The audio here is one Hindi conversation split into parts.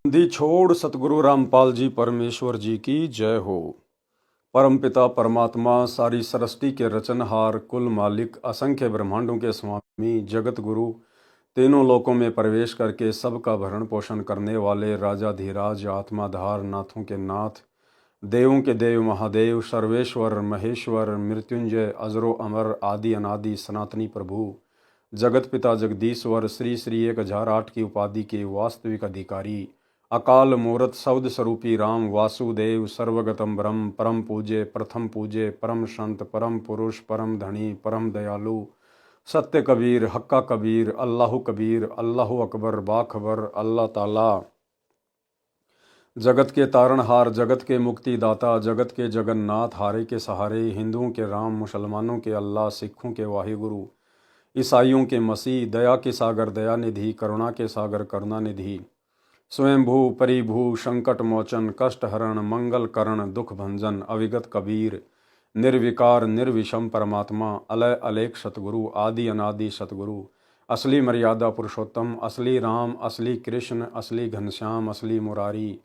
दी छोड़ सतगुरु रामपाल जी परमेश्वर जी की जय हो। परमपिता परमात्मा सारी सृष्टि के रचनहार, कुल मालिक, असंख्य ब्रह्मांडों के स्वामी, जगत गुरु, तीनों लोकों में प्रवेश करके सबका भरण पोषण करने वाले राजाधिराज, आत्माधार, नाथों के नाथ, देवों के देव, महादेव, सर्वेश्वर, महेश्वर, मृत्युंजय, अजरो अमर, आदि अनादि, सनातनी प्रभु, जगत पिता जगदीश्वर, श्री श्री 1008 की उपाधि के वास्तविक अधिकारी, अकाल मूरत शब्द स्वरूपी राम, वासुदेव, सर्वगतम ब्रह्म, परम पूज्य, प्रथम पूज्य, परम संत, परम पुरुष, परम धनी, परम दयालु, सत्य कबीर, हक्का कबीर, अल्लाह कबीर, अल्लाह अकबर, बाखबर, अल्लाह ताला, जगत के तारणहार, जगत के मुक्तिदाता, जगत के जगन्नाथ, हारे के सहारे, हिंदुओं के राम, मुसलमानों के अल्लाह, सिखों के वाहिगुरु, ईसाइयों के मसीह, दया के सागर दया निधि, करुणा के सागर करुणा निधि, स्वयंभू परिभू, संकट मोचन, कष्ट हरण, मंगल करण, दुख भंजन, अविगत कबीर, निर्विकार निर्विषम परमात्मा, अलय अलेख सतगुरु, आदि अनादि सतगुरु, असली मर्यादा पुरुषोत्तम, असली राम, असली कृष्ण, असली घनश्याम, असली मुरारी,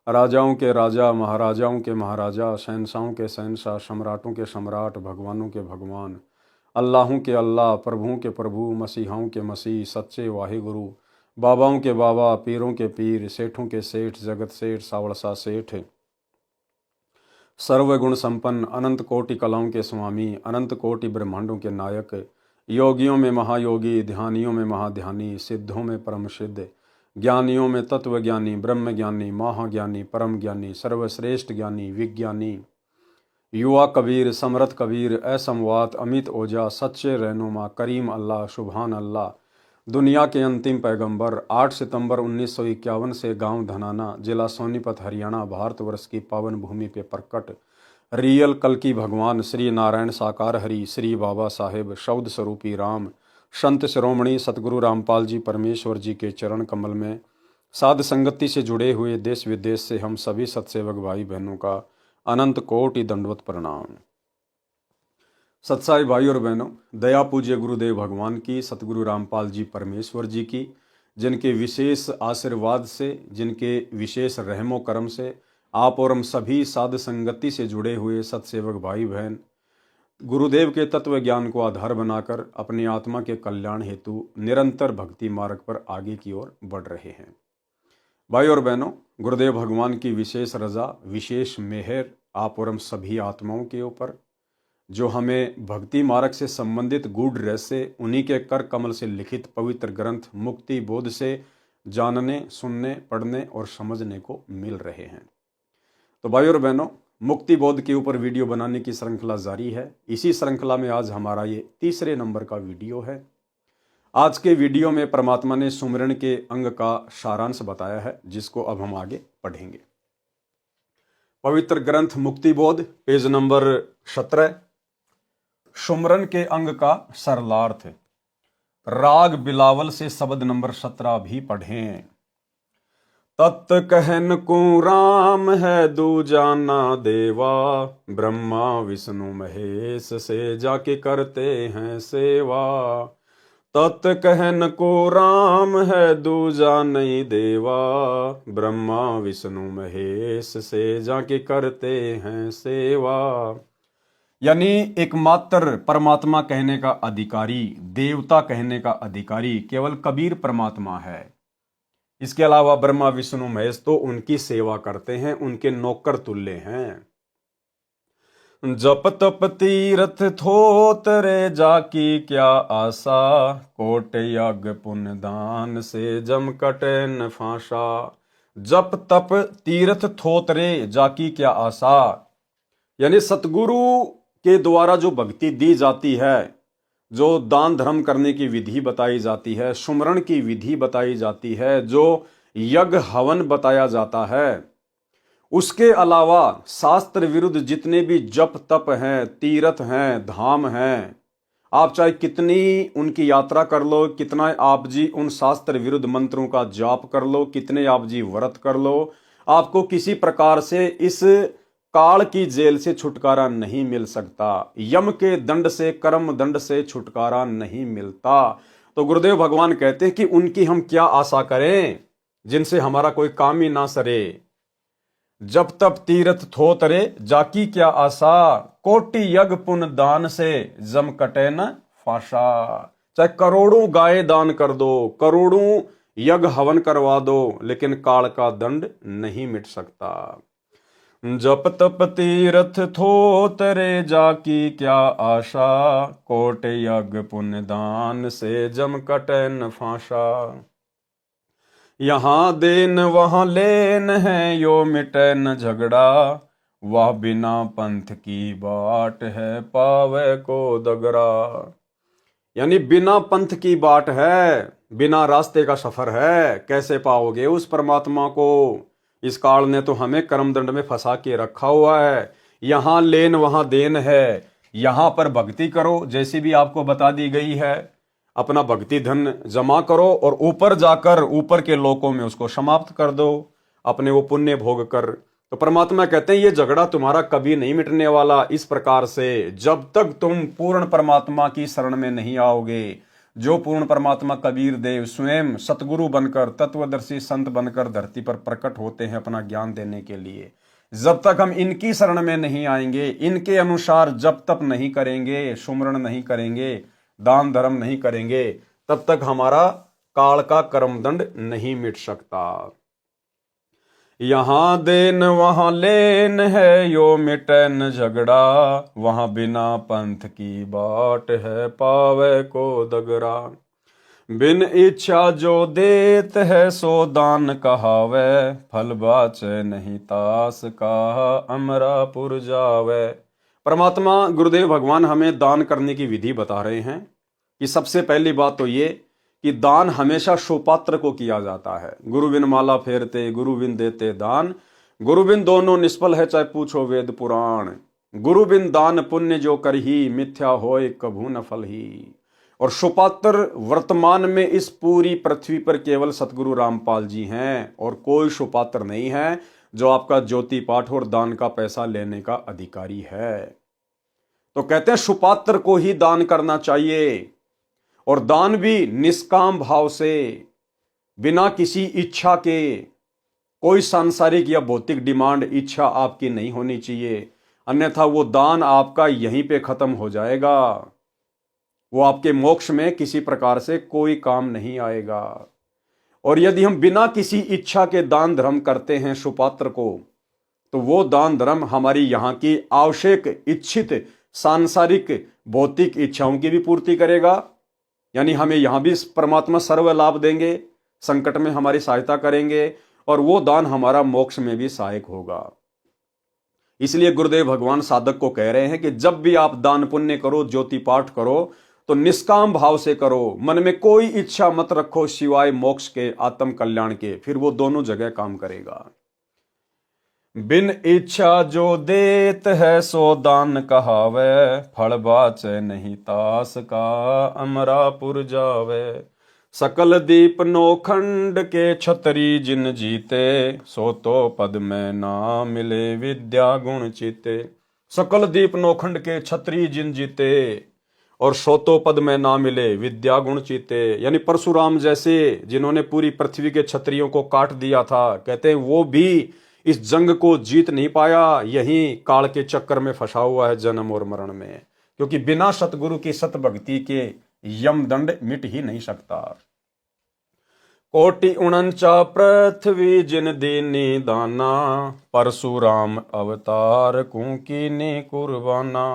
राजाओं के राजा, महाराजाओं के महाराजा, शहंशाहों के शहंशाह, सम्राटों के सम्राट, भगवानों के भगवान, अल्लाहों के अल्लाह, प्रभुओं के प्रभु, मसीहाओं के मसीह, सच्चे वाहिगुरु, बाबाओं के बाबा, पीरों के पीर, सेठों के सेठ, जगत सेठ, सावड़सा सेठ, सर्वगुण संपन्न, अनंत कोटि कलाओं के स्वामी, अनंत कोटि ब्रह्मांडों के नायक, योगियों में महायोगी, ध्यानियों में महाध्यानी, सिद्धों में परम सिद्ध, ज्ञानियों में तत्वज्ञानी, ब्रह्म ज्ञानी, महाज्ञानी, परम ज्ञानी, सर्वश्रेष्ठ ज्ञानी, विज्ञानी, युवा कबीर, समरथ कबीर, असमवात, अमित ओझा, सच्चे रहनुमा, करीम अल्लाह, सुभान अल्लाह, दुनिया के अंतिम पैगंबर, 8 सितंबर 1951 से गांव धनाना, जिला सोनीपत, हरियाणा, भारतवर्ष की पावन भूमि पे प्रकट रियल कल की भगवान श्री नारायण साकार हरि, श्री बाबा साहेब, शब्द स्वरूपी राम, संत शिरोमणि सतगुरु रामपाल जी परमेश्वर जी के चरण कमल में साध संगति से जुड़े हुए देश विदेश से हम सभी सत्सेवक भाई बहनों का अनंत कोटि दंडवत प्रणाम। सत्साई भाई और बहनों, दया पूज्य गुरुदेव भगवान की, सतगुरु रामपाल जी परमेश्वर जी की, जिनके विशेष आशीर्वाद से, जिनके विशेष रहमो करम से आप और हम सभी साध संगति से जुड़े हुए सत्सेवक भाई बहन गुरुदेव के तत्व ज्ञान को आधार बनाकर अपनी आत्मा के कल्याण हेतु निरंतर भक्ति मार्ग पर आगे की ओर बढ़ रहे हैं। भाई और बहनों, गुरुदेव भगवान की विशेष रजा, विशेष मेहर आप और हम सभी आत्माओं के ऊपर, जो हमें भक्ति मार्ग से संबंधित गूढ़ रहस्य उन्हीं के कर कमल से लिखित पवित्र ग्रंथ मुक्ति बोध से जानने, सुनने, पढ़ने और समझने को मिल रहे हैं। तो भाई और बहनों, मुक्ति बोध के ऊपर वीडियो बनाने की श्रृंखला जारी है। इसी श्रृंखला में आज हमारा ये तीसरे नंबर का वीडियो है। आज के वीडियो में परमात्मा ने सुमिरन के अंग का सारांश बताया है, जिसको अब हम आगे पढ़ेंगे। पवित्र ग्रंथ मुक्ति बोध, पेज नंबर 17, सुमरन के अंग का सरलार्थ, राग बिलावल से शब्द नंबर 17 भी पढ़ें। तत् कहन को राम है दूजा ना देवा, ब्रह्मा विष्णु महेश से जाके करते हैं सेवा। तत् कहन को राम है दूजा नहीं देवा, ब्रह्मा विष्णु महेश से जाके करते हैं सेवा। यानी एकमात्र परमात्मा कहने का अधिकारी, देवता कहने का अधिकारी केवल कबीर परमात्मा है। इसके अलावा ब्रह्मा विष्णु महेश तो उनकी सेवा करते हैं, उनके नौकर तुल्य हैं। जप तप तीरथ थोतरे जाकी क्या आशा, कोट यज्ञ पुण्य दान से जम कटे न फांसा। जप तप तीर्थ थोतरे जाकी क्या आशा, यानी सतगुरु के द्वारा जो भक्ति दी जाती है, जो दान धर्म करने की विधि बताई जाती है, सुमरण की विधि बताई जाती है, जो यज्ञ हवन बताया जाता है, उसके अलावा शास्त्र विरुद्ध जितने भी जप तप हैं, तीर्थ हैं, धाम हैं, आप चाहे कितनी उनकी यात्रा कर लो, कितना आप जी उन शास्त्र विरुद्ध मंत्रों का जाप कर लो, कितने आप जी व्रत कर लो, आपको किसी प्रकार से इस काल की जेल से छुटकारा नहीं मिल सकता। यम के दंड से, कर्म दंड से छुटकारा नहीं मिलता। तो गुरुदेव भगवान कहते हैं कि उनकी हम क्या आशा करें, जिनसे हमारा कोई काम ही ना सरे। जब तब तीर्थ थो तरे जाकी क्या आशा, कोटि यज्ञ पुण्य दान से जम कटे न फाशा। चाहे करोड़ों गाय दान कर दो, करोड़ों यज्ञ हवन करवा दो, लेकिन काल का दंड नहीं मिट सकता। जप तप तीर्थ थो तरे जाकी क्या आशा, कोट यज्ञ पुण्य दान से जम कटे न फाशा। यहाँ देन वहां लेन है यो मिटे न झगड़ा, वह बिना पंथ की बाट है पावे को दगरा। यानी बिना पंथ की बाट है, बिना रास्ते का सफर है, कैसे पाओगे उस परमात्मा को। इस काल ने तो हमें कर्मदंड में फंसा के रखा हुआ है। यहां लेन वहां देन है। यहां पर भक्ति करो जैसी भी आपको बता दी गई है, अपना भक्ति धन जमा करो और ऊपर जाकर ऊपर के लोकों में उसको समाप्त कर दो, अपने वो पुण्य भोग कर। तो परमात्मा कहते हैं ये झगड़ा तुम्हारा कभी नहीं मिटने वाला। इस प्रकार से जब तक तुम पूर्ण परमात्मा की शरण में नहीं आओगे, जो पूर्ण परमात्मा कबीर देव स्वयं सतगुरु बनकर तत्वदर्शी संत बनकर धरती पर प्रकट होते हैं अपना ज्ञान देने के लिए, जब तक हम इनकी शरण में नहीं आएंगे, इनके अनुसार जब तक नहीं करेंगे, सुमरण नहीं करेंगे, दान धर्म नहीं करेंगे, तब तक हमारा काल का कर्मदंड नहीं मिट सकता। यहां देन वहां लेन है यो मिटे न झगड़ा, वहां बिना पंथ की बाट है पावे को दगरा। बिन इच्छा जो देत है सो दान कहावे, फल बाचे नहीं तास का अमरापुर जावे। परमात्मा गुरुदेव भगवान हमें दान करने की विधि बता रहे हैं कि सबसे पहली बात तो ये कि दान हमेशा सुपात्र को किया जाता है। गुरु बिन माला फेरते गुरु बिन देते दान, गुरु बिन दोनों निष्फल है चाहे पूछो वेद पुराण। गुरु बिन दान पुण्य जो करही, मिथ्या होए कभू न फल ही। और सुपात्र वर्तमान में इस पूरी पृथ्वी पर केवल सतगुरु रामपाल जी हैं और कोई सुपात्र नहीं है जो आपका ज्योति पाठ और दान का पैसा लेने का अधिकारी है। तो कहते हैं सुपात्र को ही दान करना चाहिए, और दान भी निष्काम भाव से, बिना किसी इच्छा के। कोई सांसारिक या भौतिक डिमांड इच्छा आपकी नहीं होनी चाहिए, अन्यथा वो दान आपका यहीं पे खत्म हो जाएगा। वो आपके मोक्ष में किसी प्रकार से कोई काम नहीं आएगा। और यदि हम बिना किसी इच्छा के दान धर्म करते हैं सुपात्र को, तो वो दान धर्म हमारी यहाँ की आवश्यक इच्छित सांसारिक भौतिक इच्छाओं की भी पूर्ति करेगा। यानी हमें यहां भी परमात्मा सर्व लाभ देंगे, संकट में हमारी सहायता करेंगे, और वो दान हमारा मोक्ष में भी सहायक होगा। इसलिए गुरुदेव भगवान साधक को कह रहे हैं कि जब भी आप दान पुण्य करो, ज्योति पाठ करो, तो निष्काम भाव से करो, मन में कोई इच्छा मत रखो सिवाय मोक्ष के, आत्म कल्याण के, फिर वो दोनों जगह काम करेगा। बिन इच्छा जो देत है सो दान कहावे, फल बाचे नहीं तास का अमरापुर जावे। सकल दीप नोखंड के छतरी जिन जीते, सो तो पद में ना मिले विद्या गुण चीते। सकल दीप नोखंड के छतरी जिन जीते और सो तो पद में ना मिले विद्या गुण चीते। यानी परशुराम जैसे जिन्होंने पूरी पृथ्वी के क्षत्रियों को काट दिया था, कहते हैं वो भी इस जंग को जीत नहीं पाया, यहीं काल के चक्कर में फंसा हुआ है जन्म और मरण में, क्योंकि बिना सतगुरु की सत भक्ति के यम दंड मिट ही नहीं सकता। कोटि उनचा पृथ्वी जिन दीनी दाना, परशुराम अवतार कुकीनी कुर्बाना।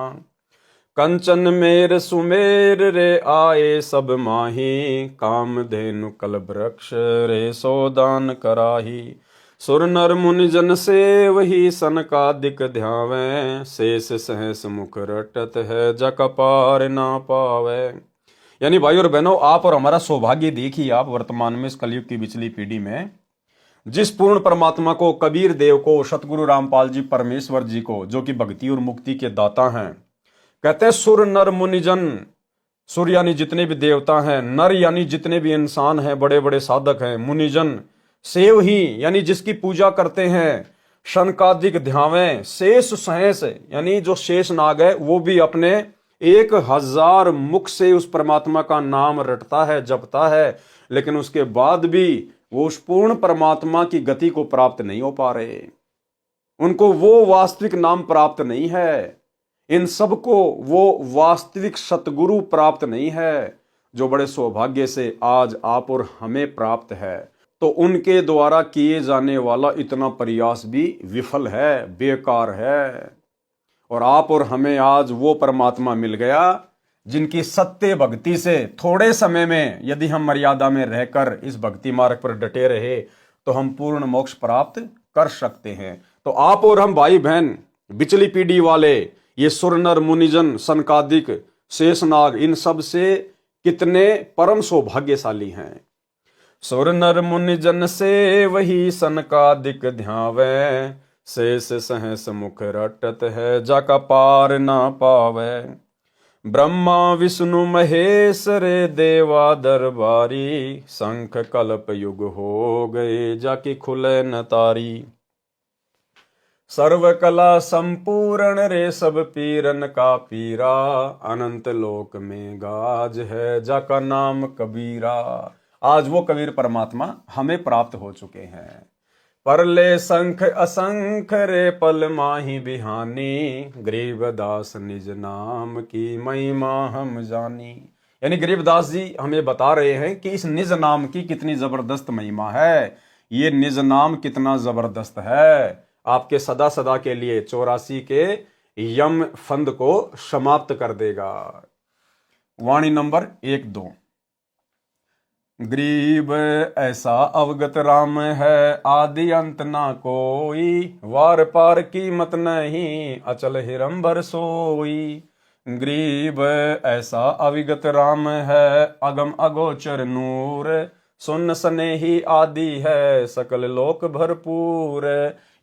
कंचन मेर सुमेर रे आए सब माही, कामधेनु कल वृक्ष रे सो दान कराही। सुर नर मुनि जन से वही सनकादिक ध्यावे, शेष सहस मुख रटत है जक पार ना पावे। यानी भाई और बहनों, आप और हमारा सौभाग्य देखिए, आप वर्तमान में इस कलयुग की पिछली पीढ़ी में जिस पूर्ण परमात्मा को, कबीर देव को, सतगुरु रामपाल जी परमेश्वर जी को, जो कि भक्ति और मुक्ति के दाता हैं, कहते हैं सुर नर मुनिजन। सुर यानी जितने भी देवता हैं, नर यानी जितने भी इंसान हैं, बड़े बड़े साधक हैं, मुनिजन सेव ही यानी जिसकी पूजा करते हैं, शनकादिक ध्यावें, शेष सहस यानी जो शेष नाग है वो भी अपने 1000 मुख से उस परमात्मा का नाम रटता है, जपता है, लेकिन उसके बाद भी वो उस पूर्ण परमात्मा की गति को प्राप्त नहीं हो पा रहे, उनको वो वास्तविक नाम प्राप्त नहीं है, इन सबको वो वास्तविक सतगुरु प्राप्त नहीं है, जो बड़े सौभाग्य से आज आप और हमें प्राप्त है। तो उनके द्वारा किए जाने वाला इतना प्रयास भी विफल है, बेकार है। और आप और हमें आज वो परमात्मा मिल गया जिनकी सत्य भक्ति से थोड़े समय में यदि हम मर्यादा में रहकर इस भक्ति मार्ग पर डटे रहे तो हम पूर्ण मोक्ष प्राप्त कर सकते हैं। तो आप और हम भाई बहन, बिचली पीढ़ी वाले, ये सुर नर मुनिजन सनकादिक शेषनाग, इन सब से कितने परम सौभाग्यशाली हैं। सुर नर मुनिजन से वही सनकादिक ध्यावे, शेष सहस मुख रटत है जाका पार ना पावे। ब्रह्मा विष्णु महेश रे देवा दरबारी, शंख कल्प युग हो गए जाके खुले न तारी। सर्व कला संपूर्ण रे सब पीरन का पीरा, अनंत लोक में गाज है जाका नाम कबीरा। आज वो कबीर परमात्मा हमें प्राप्त हो चुके हैं। परले संख असंख रे पल माही बिहानी, गरीबदास निज नाम की महिमा हम जानी। यानी गरीबदास जी हमें बता रहे हैं कि इस निज नाम की कितनी जबरदस्त महिमा है। ये निज नाम कितना जबरदस्त है, आपके सदा सदा के लिए 84 के यम फंद को समाप्त कर देगा। वाणी नंबर 1-2। गरीब ऐसा अवगत राम है, आदि अंत ना कोई, वार पार कीमत नहीं, अचल हिरंबर सोई। गरीब ऐसा अविगत राम है, अगम अगोचर नूर, सुन स्नेही आदि है, सकल लोक भरपूर।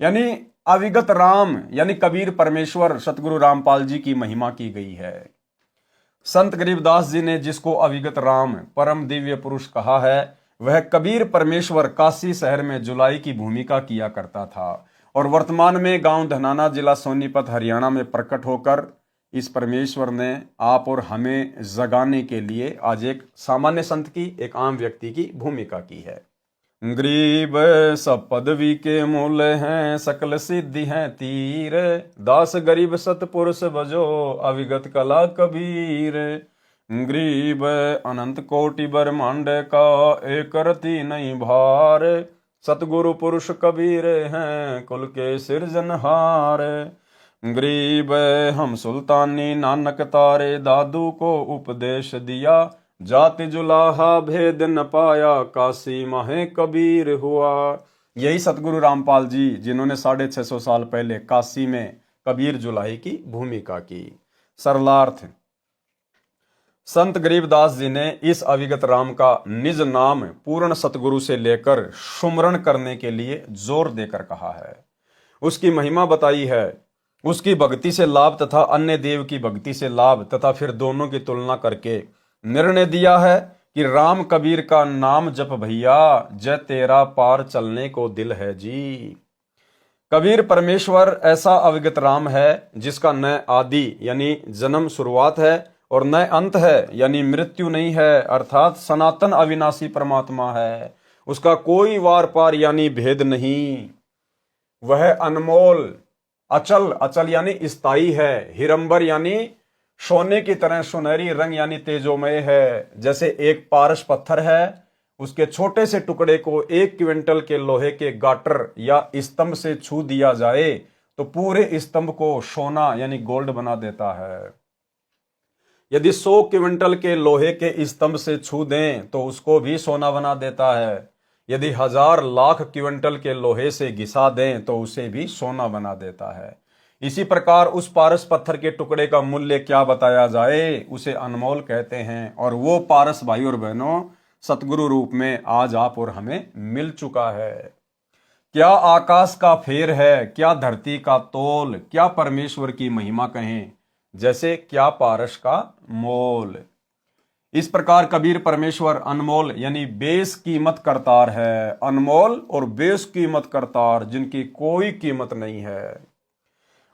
यानी अविगत राम यानी कबीर परमेश्वर सतगुरु रामपाल जी की महिमा की गई है। संत गरीबदास जी ने जिसको अविगत राम परम दिव्य पुरुष कहा है, वह कबीर परमेश्वर काशी शहर में जुलाई की भूमिका किया करता था और वर्तमान में गांव धनाना, जिला सोनीपत, हरियाणा में प्रकट होकर इस परमेश्वर ने आप और हमें जगाने के लिए आज एक सामान्य संत की, एक आम व्यक्ति की भूमिका की है। गरीब सब पदवी के मूल हैं, सकल सिद्धि हैं तीर, दास गरीब सतपुरुष बजो, अविगत कला कबीर। गरीब अनंत कोटि ब्रह्मांड का, एक रति नहीं भार, सतगुरु पुरुष कबीर हैं, कुल के सिरजनहार। गरीब हम सुल्तानी नानक तारे, दादू को उपदेश दिया, जाति जुलाहा भेद न पाया, काशी माहे कबीर हुआ। यही सतगुरु रामपाल जी जिन्होंने 650 साल पहले काशी में कबीर जुलाहे की भूमिका की। सरलार्थ, संत गरीबदास जी ने इस अविगत राम का निज नाम पूर्ण सतगुरु से लेकर सुमरण करने के लिए जोर देकर कहा है, उसकी महिमा बताई है, उसकी भक्ति से लाभ तथा अन्य देव की भक्ति से लाभ तथा फिर दोनों की तुलना करके निर्णय दिया है कि राम कबीर का नाम जप भैया, जय तेरा पार चलने को दिल है जी। कबीर परमेश्वर ऐसा अविगत राम है जिसका न आदि यानी जन्म शुरुआत है और न अंत है यानी मृत्यु नहीं है, अर्थात सनातन अविनाशी परमात्मा है। उसका कोई वार पार यानी भेद नहीं। वह अनमोल, अचल, अचल यानी स्थायी है, हिरंबर यानी सोने की तरह सुनहरी, रंग यानी तेजोमय है। जैसे एक पारस पत्थर है, उसके छोटे से टुकड़े को 1 क्विंटल के लोहे के गाटर या स्तंभ से छू दिया जाए तो पूरे स्तंभ को सोना यानी गोल्ड बना देता है। यदि 100 क्विंटल के लोहे के स्तंभ से छू दें तो उसको भी सोना बना देता है। यदि 1000 लाख क्विंटल के लोहे से घिसा दें तो उसे भी सोना बना देता है। इसी प्रकार उस पारस पत्थर के टुकड़े का मूल्य क्या बताया जाए, उसे अनमोल कहते हैं। और वो पारस भाई और बहनों सतगुरु रूप में आज आप और हमें मिल चुका है। क्या आकाश का फेर है, क्या धरती का तोल, क्या परमेश्वर की महिमा कहें, जैसे क्या पारस का मोल। इस प्रकार कबीर परमेश्वर अनमोल यानी बेस कीमत करतार है। अनमोल और बेस कीमत करतार, जिनकी कोई कीमत नहीं है।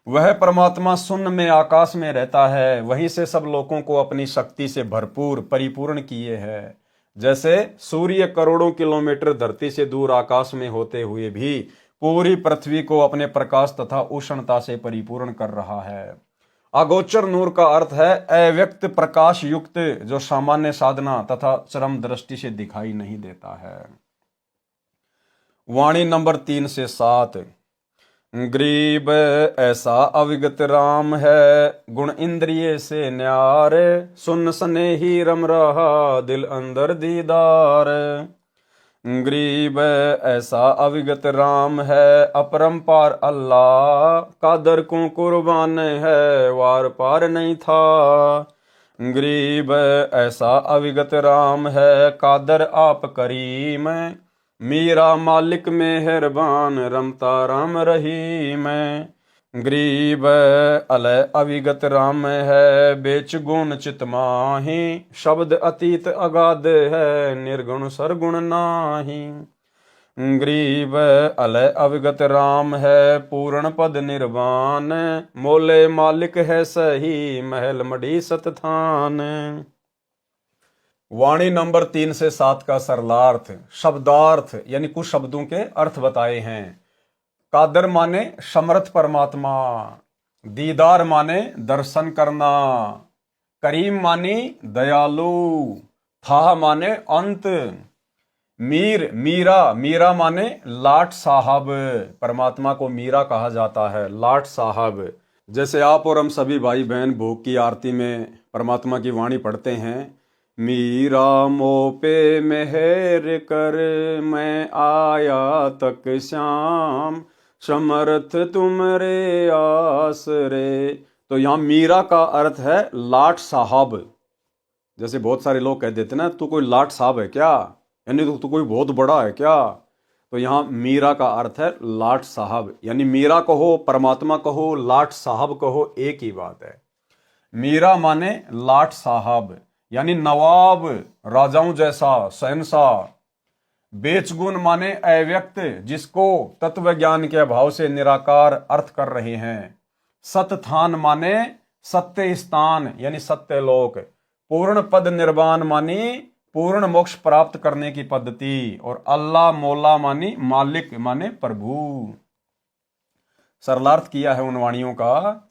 वह परमात्मा शून्य में आकाश में रहता है, वहीं से सब लोगों को अपनी शक्ति से भरपूर परिपूर्ण किए है। जैसे सूर्य करोड़ों किलोमीटर धरती से दूर आकाश में होते हुए भी पूरी पृथ्वी को अपने प्रकाश तथा उष्णता से परिपूर्ण कर रहा है। अगोचर नूर का अर्थ है अव्यक्त प्रकाश युक्त, जो सामान्य साधना तथा चरम दृष्टि से दिखाई नहीं देता है। वाणी नंबर 3 से 7। गरीब ऐसा अविगत राम है, गुण इंद्रिय से न्यारे, सुन सने ही रम रहा दिल अंदर दीदार। गरीब ऐसा अविगत राम है, अपरंपार अल्लाह, कादर को कुर्बान है, वार पार नहीं था। गरीब ऐसा अविगत राम है, कादर आप करीम, मीरा मालिक मेहरबान, रमता राम रहीम। गरीब अलय अविगत राम है, बेच गुण चित माही, शब्द अतीत अगाध है, निर्गुण सरगुण नाही। गरीब अलय अविगत राम है, पूर्ण पद निर्वाण, मोले मालिक है सही, महल मड़ी सतथान। वाणी नंबर 3 से 7 का सरलार्थ, शब्दार्थ यानी कुछ शब्दों के अर्थ बताए हैं। कादर माने समर्थ परमात्मा, दीदार माने दर्शन करना, करीम मानी दयालु, था माने अंत, मीरा माने लाट साहब, परमात्मा को मीरा कहा जाता है, लाट साहब। जैसे आप और हम सभी भाई बहन भोग की आरती में परमात्मा की वाणी पढ़ते हैं, मीरा मो पे मेहर कर, मैं आया तक श्याम, समर्थ तुमरे आसरे। तो यहाँ मीरा का अर्थ है लाट साहब। जैसे बहुत सारे लोग कह देते ना, तू कोई लाट साहब है क्या, यानी तू कोई बहुत बड़ा है क्या। तो यहाँ मीरा का अर्थ है लाट साहब, यानी मीरा कहो, परमात्मा कहो, लाट साहब कहो, एक ही बात है। मीरा माने लाट साहब यानी नवाब, राजाओं जैसा शहंशाह। बेचगुण माने अव्यक्त, जिसको तत्व ज्ञान के अभाव से निराकार अर्थ कर रहे हैं। सतथान माने सत्य स्थान यानी सत्य लोक। पूर्ण पद निर्वाण मानी पूर्ण मोक्ष प्राप्त करने की पद्धति। और अल्लाह मौला मानी मालिक माने प्रभु। सरलार्थ किया है उन वाणियों का।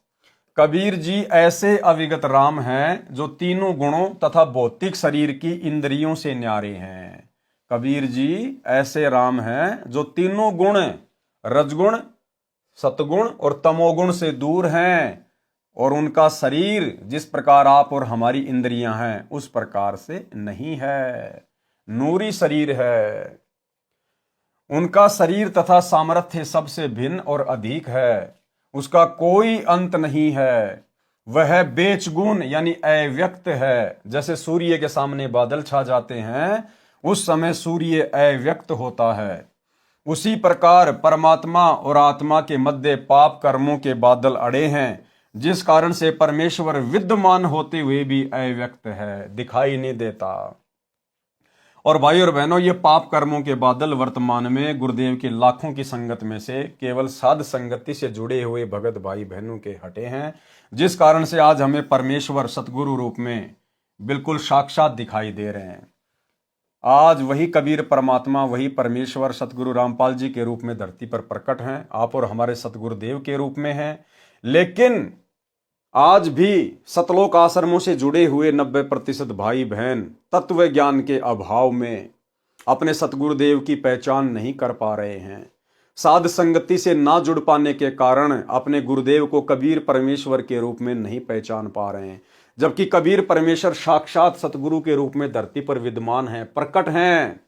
कबीर जी ऐसे अविगत राम हैं जो तीनों गुणों तथा भौतिक शरीर की इंद्रियों से न्यारे हैं। कबीर जी ऐसे राम हैं जो तीनों गुण, रजगुण, सतगुण और तमोगुण से दूर हैं, और उनका शरीर जिस प्रकार आप और हमारी इंद्रियां हैं उस प्रकार से नहीं है, नूरी शरीर है। उनका शरीर तथा सामर्थ्य सबसे भिन्न और अधिक है, उसका कोई अंत नहीं है। वह बेचगुण यानी अव्यक्त है। जैसे सूर्य के सामने बादल छा जाते हैं उस समय सूर्य अव्यक्त होता है, उसी प्रकार परमात्मा और आत्मा के मध्य पाप कर्मों के बादल अड़े हैं, जिस कारण से परमेश्वर विद्यमान होते हुए भी अव्यक्त है, दिखाई नहीं देता। और भाई और बहनों, ये पाप कर्मों के बादल वर्तमान में गुरुदेव की लाखों की संगत में से केवल साध संगति से जुड़े हुए भगत भाई बहनों के हटे हैं, जिस कारण से आज हमें परमेश्वर सतगुरु रूप में बिल्कुल साक्षात दिखाई दे रहे हैं। आज वही कबीर परमात्मा, वही परमेश्वर सतगुरु रामपाल जी के रूप में धरती पर प्रकट हैं, आप और हमारे सतगुरुदेव के रूप में हैं। लेकिन आज भी सतलोक आश्रमों से जुड़े हुए 90% भाई बहन तत्व ज्ञान के अभाव में अपने सतगुरुदेव की पहचान नहीं कर पा रहे हैं। साध संगति से ना जुड़ पाने के कारण अपने गुरुदेव को कबीर परमेश्वर के रूप में नहीं पहचान पा रहे हैं, जबकि कबीर परमेश्वर साक्षात सतगुरु के रूप में धरती पर विद्यमान हैं, प्रकट हैं।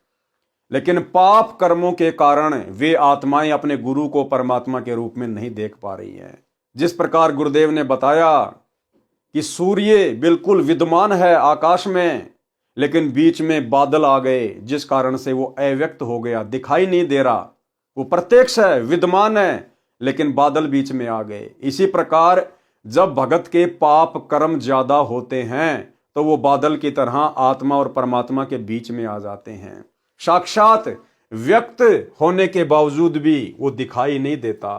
लेकिन पाप कर्मों के कारण वे आत्माएं अपने गुरु को परमात्मा के रूप में नहीं देख पा रही हैं। जिस प्रकार गुरुदेव ने बताया कि सूर्य बिल्कुल विद्यमान है आकाश में, लेकिन बीच में बादल आ गए, जिस कारण से वो अव्यक्त हो गया, दिखाई नहीं दे रहा। वो प्रत्यक्ष है, विद्यमान है, लेकिन बादल बीच में आ गए। इसी प्रकार जब भगत के पाप कर्म ज्यादा होते हैं तो वो बादल की तरह आत्मा और परमात्मा के बीच में आ जाते हैं। साक्षात व्यक्त होने के बावजूद भी वो दिखाई नहीं देता।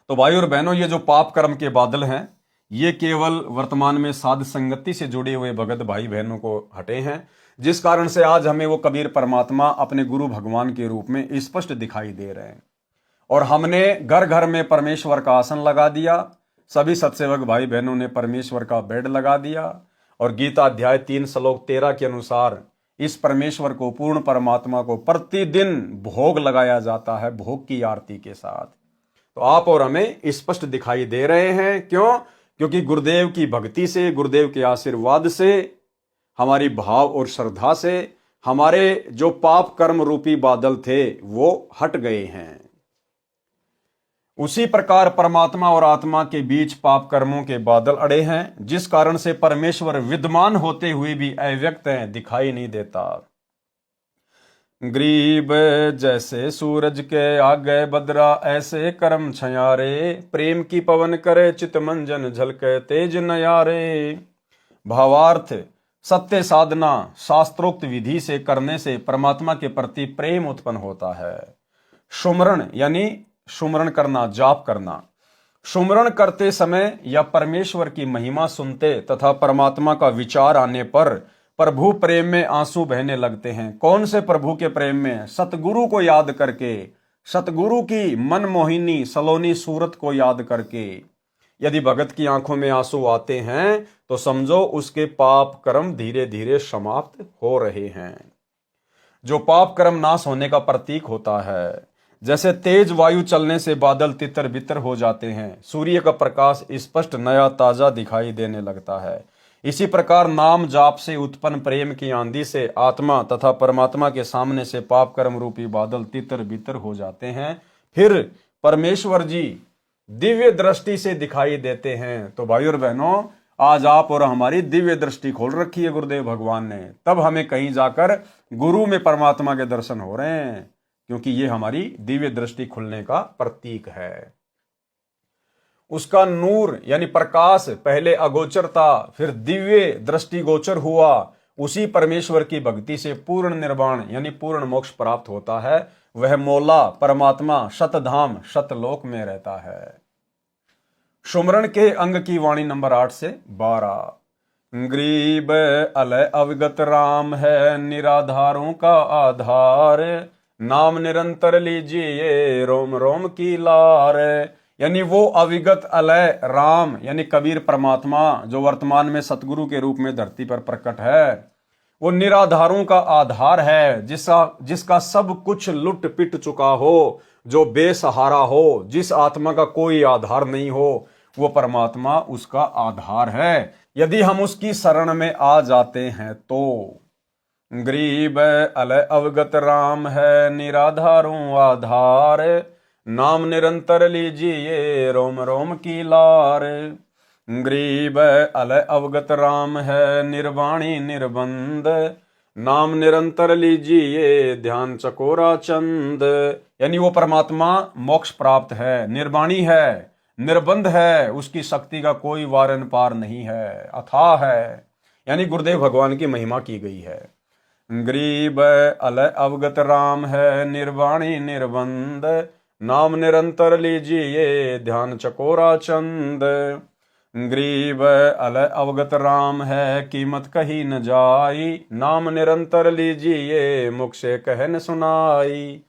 तो भाई और बहनों, ये जो पाप कर्म के बादल हैं ये केवल वर्तमान में साध संगति से जुड़े हुए भगत भाई बहनों को हटे हैं, जिस कारण से आज हमें वो कबीर परमात्मा अपने गुरु भगवान के रूप में स्पष्ट दिखाई दे रहे हैं। और हमने घर घर में परमेश्वर का आसन लगा दिया, सभी सत्सेवक भाई बहनों ने परमेश्वर का बेड लगा दिया, और गीता अध्याय 3 श्लोक 13 के अनुसार इस परमेश्वर को, पूर्ण परमात्मा को प्रतिदिन भोग लगाया जाता है, भोग की आरती के साथ। तो आप और हमें स्पष्ट दिखाई दे रहे हैं। क्यों? क्योंकि गुरुदेव की भक्ति से, गुरुदेव के आशीर्वाद से, हमारी भाव और श्रद्धा से हमारे जो पाप कर्म रूपी बादल थे वो हट गए हैं। उसी प्रकार परमात्मा और आत्मा के बीच पाप कर्मों के बादल अड़े हैं, जिस कारण से परमेश्वर विद्यमान होते हुए भी अव्यक्त है, दिखाई नहीं देता। ग्रीब जैसे सूरज के आगे बदरा, ऐसे कर्म छयारे, प्रेम की पवन करे चित मंजन, झलके तेज नयारे। भावार्थ, सत्य साधना शास्त्रोक्त विधि से करने से परमात्मा के प्रति प्रेम उत्पन्न होता है। सुमरण यानी सुमरण करना, जाप करना। सुमरण करते समय या परमेश्वर की महिमा सुनते तथा परमात्मा का विचार आने पर प्रभु प्रेम में आंसू बहने लगते हैं। कौन से प्रभु के प्रेम में? सतगुरु को याद करके, सतगुरु की मनमोहिनी सलोनी सूरत को याद करके। यदि भगत की आंखों में आंसू आते हैं तो समझो उसके पाप कर्म धीरे धीरे समाप्त हो रहे हैं, जो पाप कर्म नाश होने का प्रतीक होता है। जैसे तेज वायु चलने से बादल तितर बितर हो जाते हैं, सूर्य का प्रकाश स्पष्ट नया ताजा दिखाई देने लगता है, इसी प्रकार नाम जाप से उत्पन्न प्रेम की आंधी से आत्मा तथा परमात्मा के सामने से पाप कर्म रूपी बादल तितर बितर हो जाते हैं। फिर परमेश्वर जी दिव्य दृष्टि से दिखाई देते हैं। तो भाई और बहनों, आज आप और हमारी दिव्य दृष्टि खोल रखी है गुरुदेव भगवान ने, तब हमें कहीं जाकर गुरु में परमात्मा के दर्शन हो रहे हैं, क्योंकि ये हमारी दिव्य दृष्टि खुलने का प्रतीक है। उसका नूर यानी प्रकाश पहले अगोचर था, फिर दिव्य दृष्टि गोचर हुआ। उसी परमेश्वर की भक्ति से पूर्ण निर्वाण यानी पूर्ण मोक्ष प्राप्त होता है। वह मौला परमात्मा शतधाम शतलोक में रहता है। सुमरण के अंग की वाणी नंबर 8 से 12। ग्रीब अलय अविगत राम है, निराधारों का आधार, नाम निरंतर लीजिए रोम रोम की लार। यानी वो अविगत अलय राम यानी कबीर परमात्मा जो वर्तमान में सतगुरु के रूप में धरती पर प्रकट है, वो निराधारों का आधार है, जिसका सब कुछ लुट पिट चुका हो, जो बेसहारा हो, जिस आत्मा का कोई आधार नहीं हो, वो परमात्मा उसका आधार है। यदि हम उसकी शरण में आ जाते हैं तो। गरीब अलय अवगत राम है, निराधारों आधार, नाम निरंतर लीजिए रोम रोम की लार। गरीब अलय अवगत राम है, निर्वाणी निर्बंध, नाम निरंतर लीजिए ध्यान चकोरा चंद। यानी वो परमात्मा मोक्ष प्राप्त है, निर्वाणी है, निर्बंध है, उसकी शक्ति का कोई वारन पार नहीं है, अथाह है। यानी गुरुदेव भगवान की महिमा की गई है। गरीब अलय अवगत राम है, निर्वाणी निर्बंध, नाम निरंतर लीजिए ध्यान चकोरा चंद। गरीब अलय अवगत राम है, कीमत कही न जाई, नाम निरंतर लीजिए मुख से कह न सुनाई।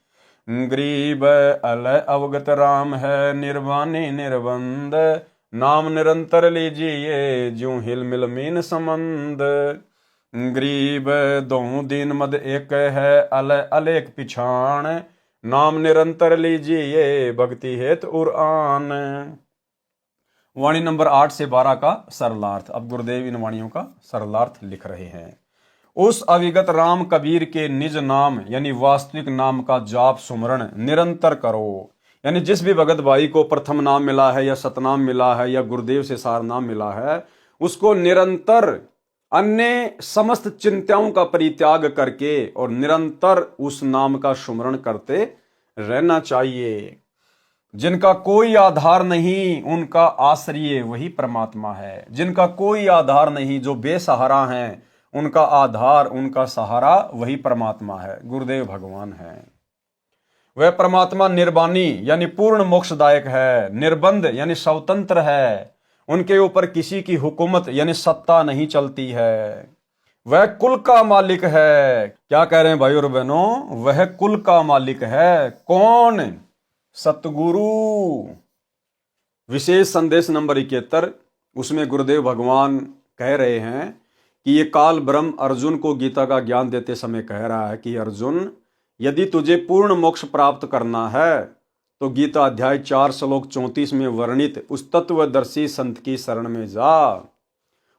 गरीब अलय अवगत राम है, निर्वाणी निर्बंध, नाम निरंतर लीजिए ज्यों हिल मिल मीन संबंध। गरीब दोहु दीन मद एक है, अलय अलेख पिछाण, नाम निरंतर लीजिए भक्ति हेतु उरान। वाणी नंबर 8 से 12 का सरलार्थ। अब गुरुदेव इन वाणियों का सरलार्थ लिख रहे हैं। उस अविगत राम कबीर के निज नाम यानी वास्तविक नाम का जाप सुमरण निरंतर करो। यानी जिस भी भगत भाई को प्रथम नाम मिला है या सतनाम मिला है या गुरुदेव से सार नाम मिला है, उसको निरंतर अन्य समस्त चिंताओं का परित्याग करके और निरंतर उस नाम का सुमरण करते रहना चाहिए। जिनका कोई आधार नहीं, उनका आश्रय वही परमात्मा है। जिनका कोई आधार नहीं, जो बेसहारा हैं, उनका आधार, उनका सहारा वही परमात्मा है, गुरुदेव भगवान है। वह परमात्मा निर्वाणी यानी पूर्ण मोक्षदायक है, निर्बंध यानी स्वतंत्र है, उनके ऊपर किसी की हुकूमत यानी सत्ता नहीं चलती है। वह कुल का मालिक है। क्या कह रहे हैं भाई और बहनों? वह कुल का मालिक है। कौन? सतगुरु। विशेष संदेश नंबर 71, उसमें गुरुदेव भगवान कह रहे हैं कि ये काल ब्रह्म अर्जुन को गीता का ज्ञान देते समय कह रहा है कि अर्जुन, यदि तुझे पूर्ण मोक्ष प्राप्त करना है तो गीता अध्याय 4 श्लोक 34 में वर्णित उस तत्वदर्शी संत की शरण में जा,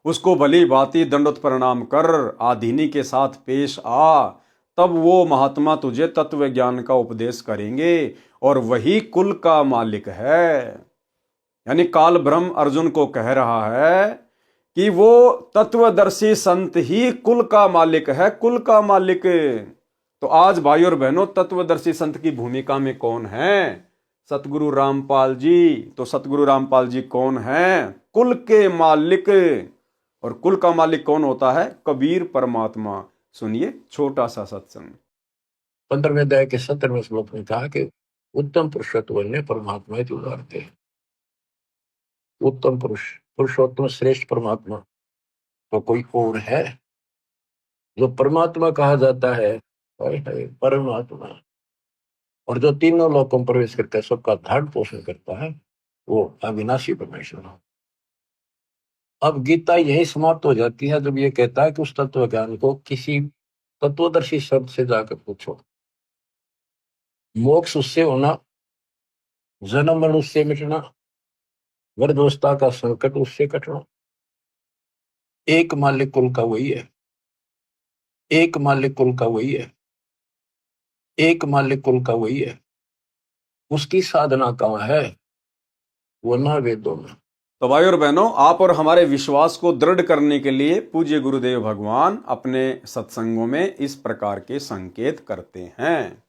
उसको भली भांति दंडवत प्रणाम कर, आधीनी के साथ पेश आ, तब वो महात्मा तुझे तत्व ज्ञान का उपदेश करेंगे और वही कुल का मालिक है। यानी काल ब्रह्म अर्जुन को कह रहा है कि वो तत्वदर्शी संत ही कुल का मालिक है, कुल का मालिक। तो आज भाई और बहनों, तत्वदर्शी संत की भूमिका में कौन है? सतगुरु रामपाल जी। तो सतगुरु रामपाल जी कौन है? कुल के मालिक। और कुल का मालिक कौन होता है? कबीर परमात्मा। सुनिए छोटा सा सत्संग। 15वें अध्याय के 17वें श्लोक में कहा कि उत्तम पुरुषत्व ने परमात्मा ही उदारते हैं। उत्तम पुरुष, पुरुषोत्तम श्रेष्ठ परमात्मा तो कोई और है? जो परमात्मा कहा जाता है परमात्मा, और जो तीनों लोकों में प्रवेश करता है, सबका धारण पोषण करता है, वो अविनाशी परमेश्वर। अब गीता यही समाप्त हो जाती है जब ये कहता है कि उस तत्व ज्ञान को किसी तत्वदर्शी शब्द से जाकर पूछो। मोक्ष उससे होना, जन्म मरण उससे मिटना, वृद्धावस्था का संकट उससे कटना। एक मालिक कुल का वही है, एक मालिक कुल का वही है, एक मालिक कुल का वही है। उसकी साधना कहाँ है? वो ना वेदों में। तो भाई और बहनों, आप और हमारे विश्वास को दृढ़ करने के लिए पूज्य गुरुदेव भगवान अपने सत्संगों में इस प्रकार के संकेत करते हैं।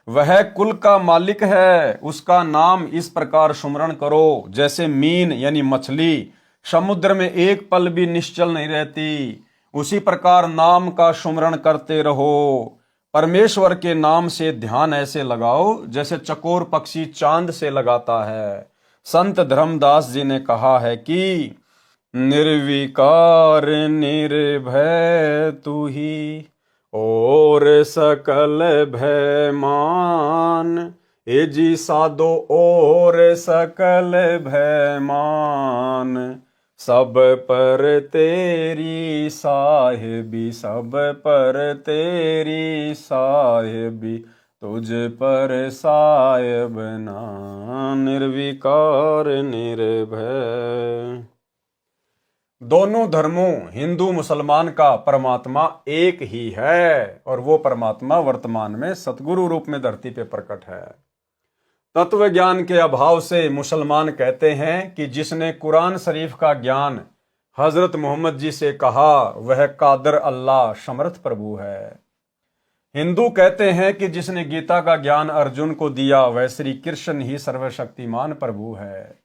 वह कुल का मालिक है, उसका नाम इस प्रकार सुमरण करो जैसे मीन यानी मछली समुद्र में एक पल भी निश्चल नहीं रहती, उसी प्रकार नाम का सुमरण करते रहो। परमेश्वर के नाम से ध्यान ऐसे लगाओ जैसे चकोर पक्षी चांद से लगाता है। संत धर्मदास जी ने कहा है कि निर्विकार निर्भय तू ही और सकल भय मान, ए जी साधो और सकल भय मान, सब पर तेरी साहिबी, सब पर तेरी साहिबी, तुझ पर साहिब ना, निर्विकार निर्भय। दोनों धर्मों हिंदू मुसलमान का परमात्मा एक ही है और वो परमात्मा वर्तमान में सतगुरु रूप में धरती पे प्रकट है। तत्व ज्ञान के अभाव से मुसलमान कहते हैं कि जिसने कुरान शरीफ का ज्ञान हजरत मोहम्मद जी से कहा वह कादर अल्लाह समर्थ प्रभु है। हिंदू कहते हैं कि जिसने गीता का ज्ञान अर्जुन को दिया वह श्री कृष्ण ही सर्वशक्तिमान प्रभु है।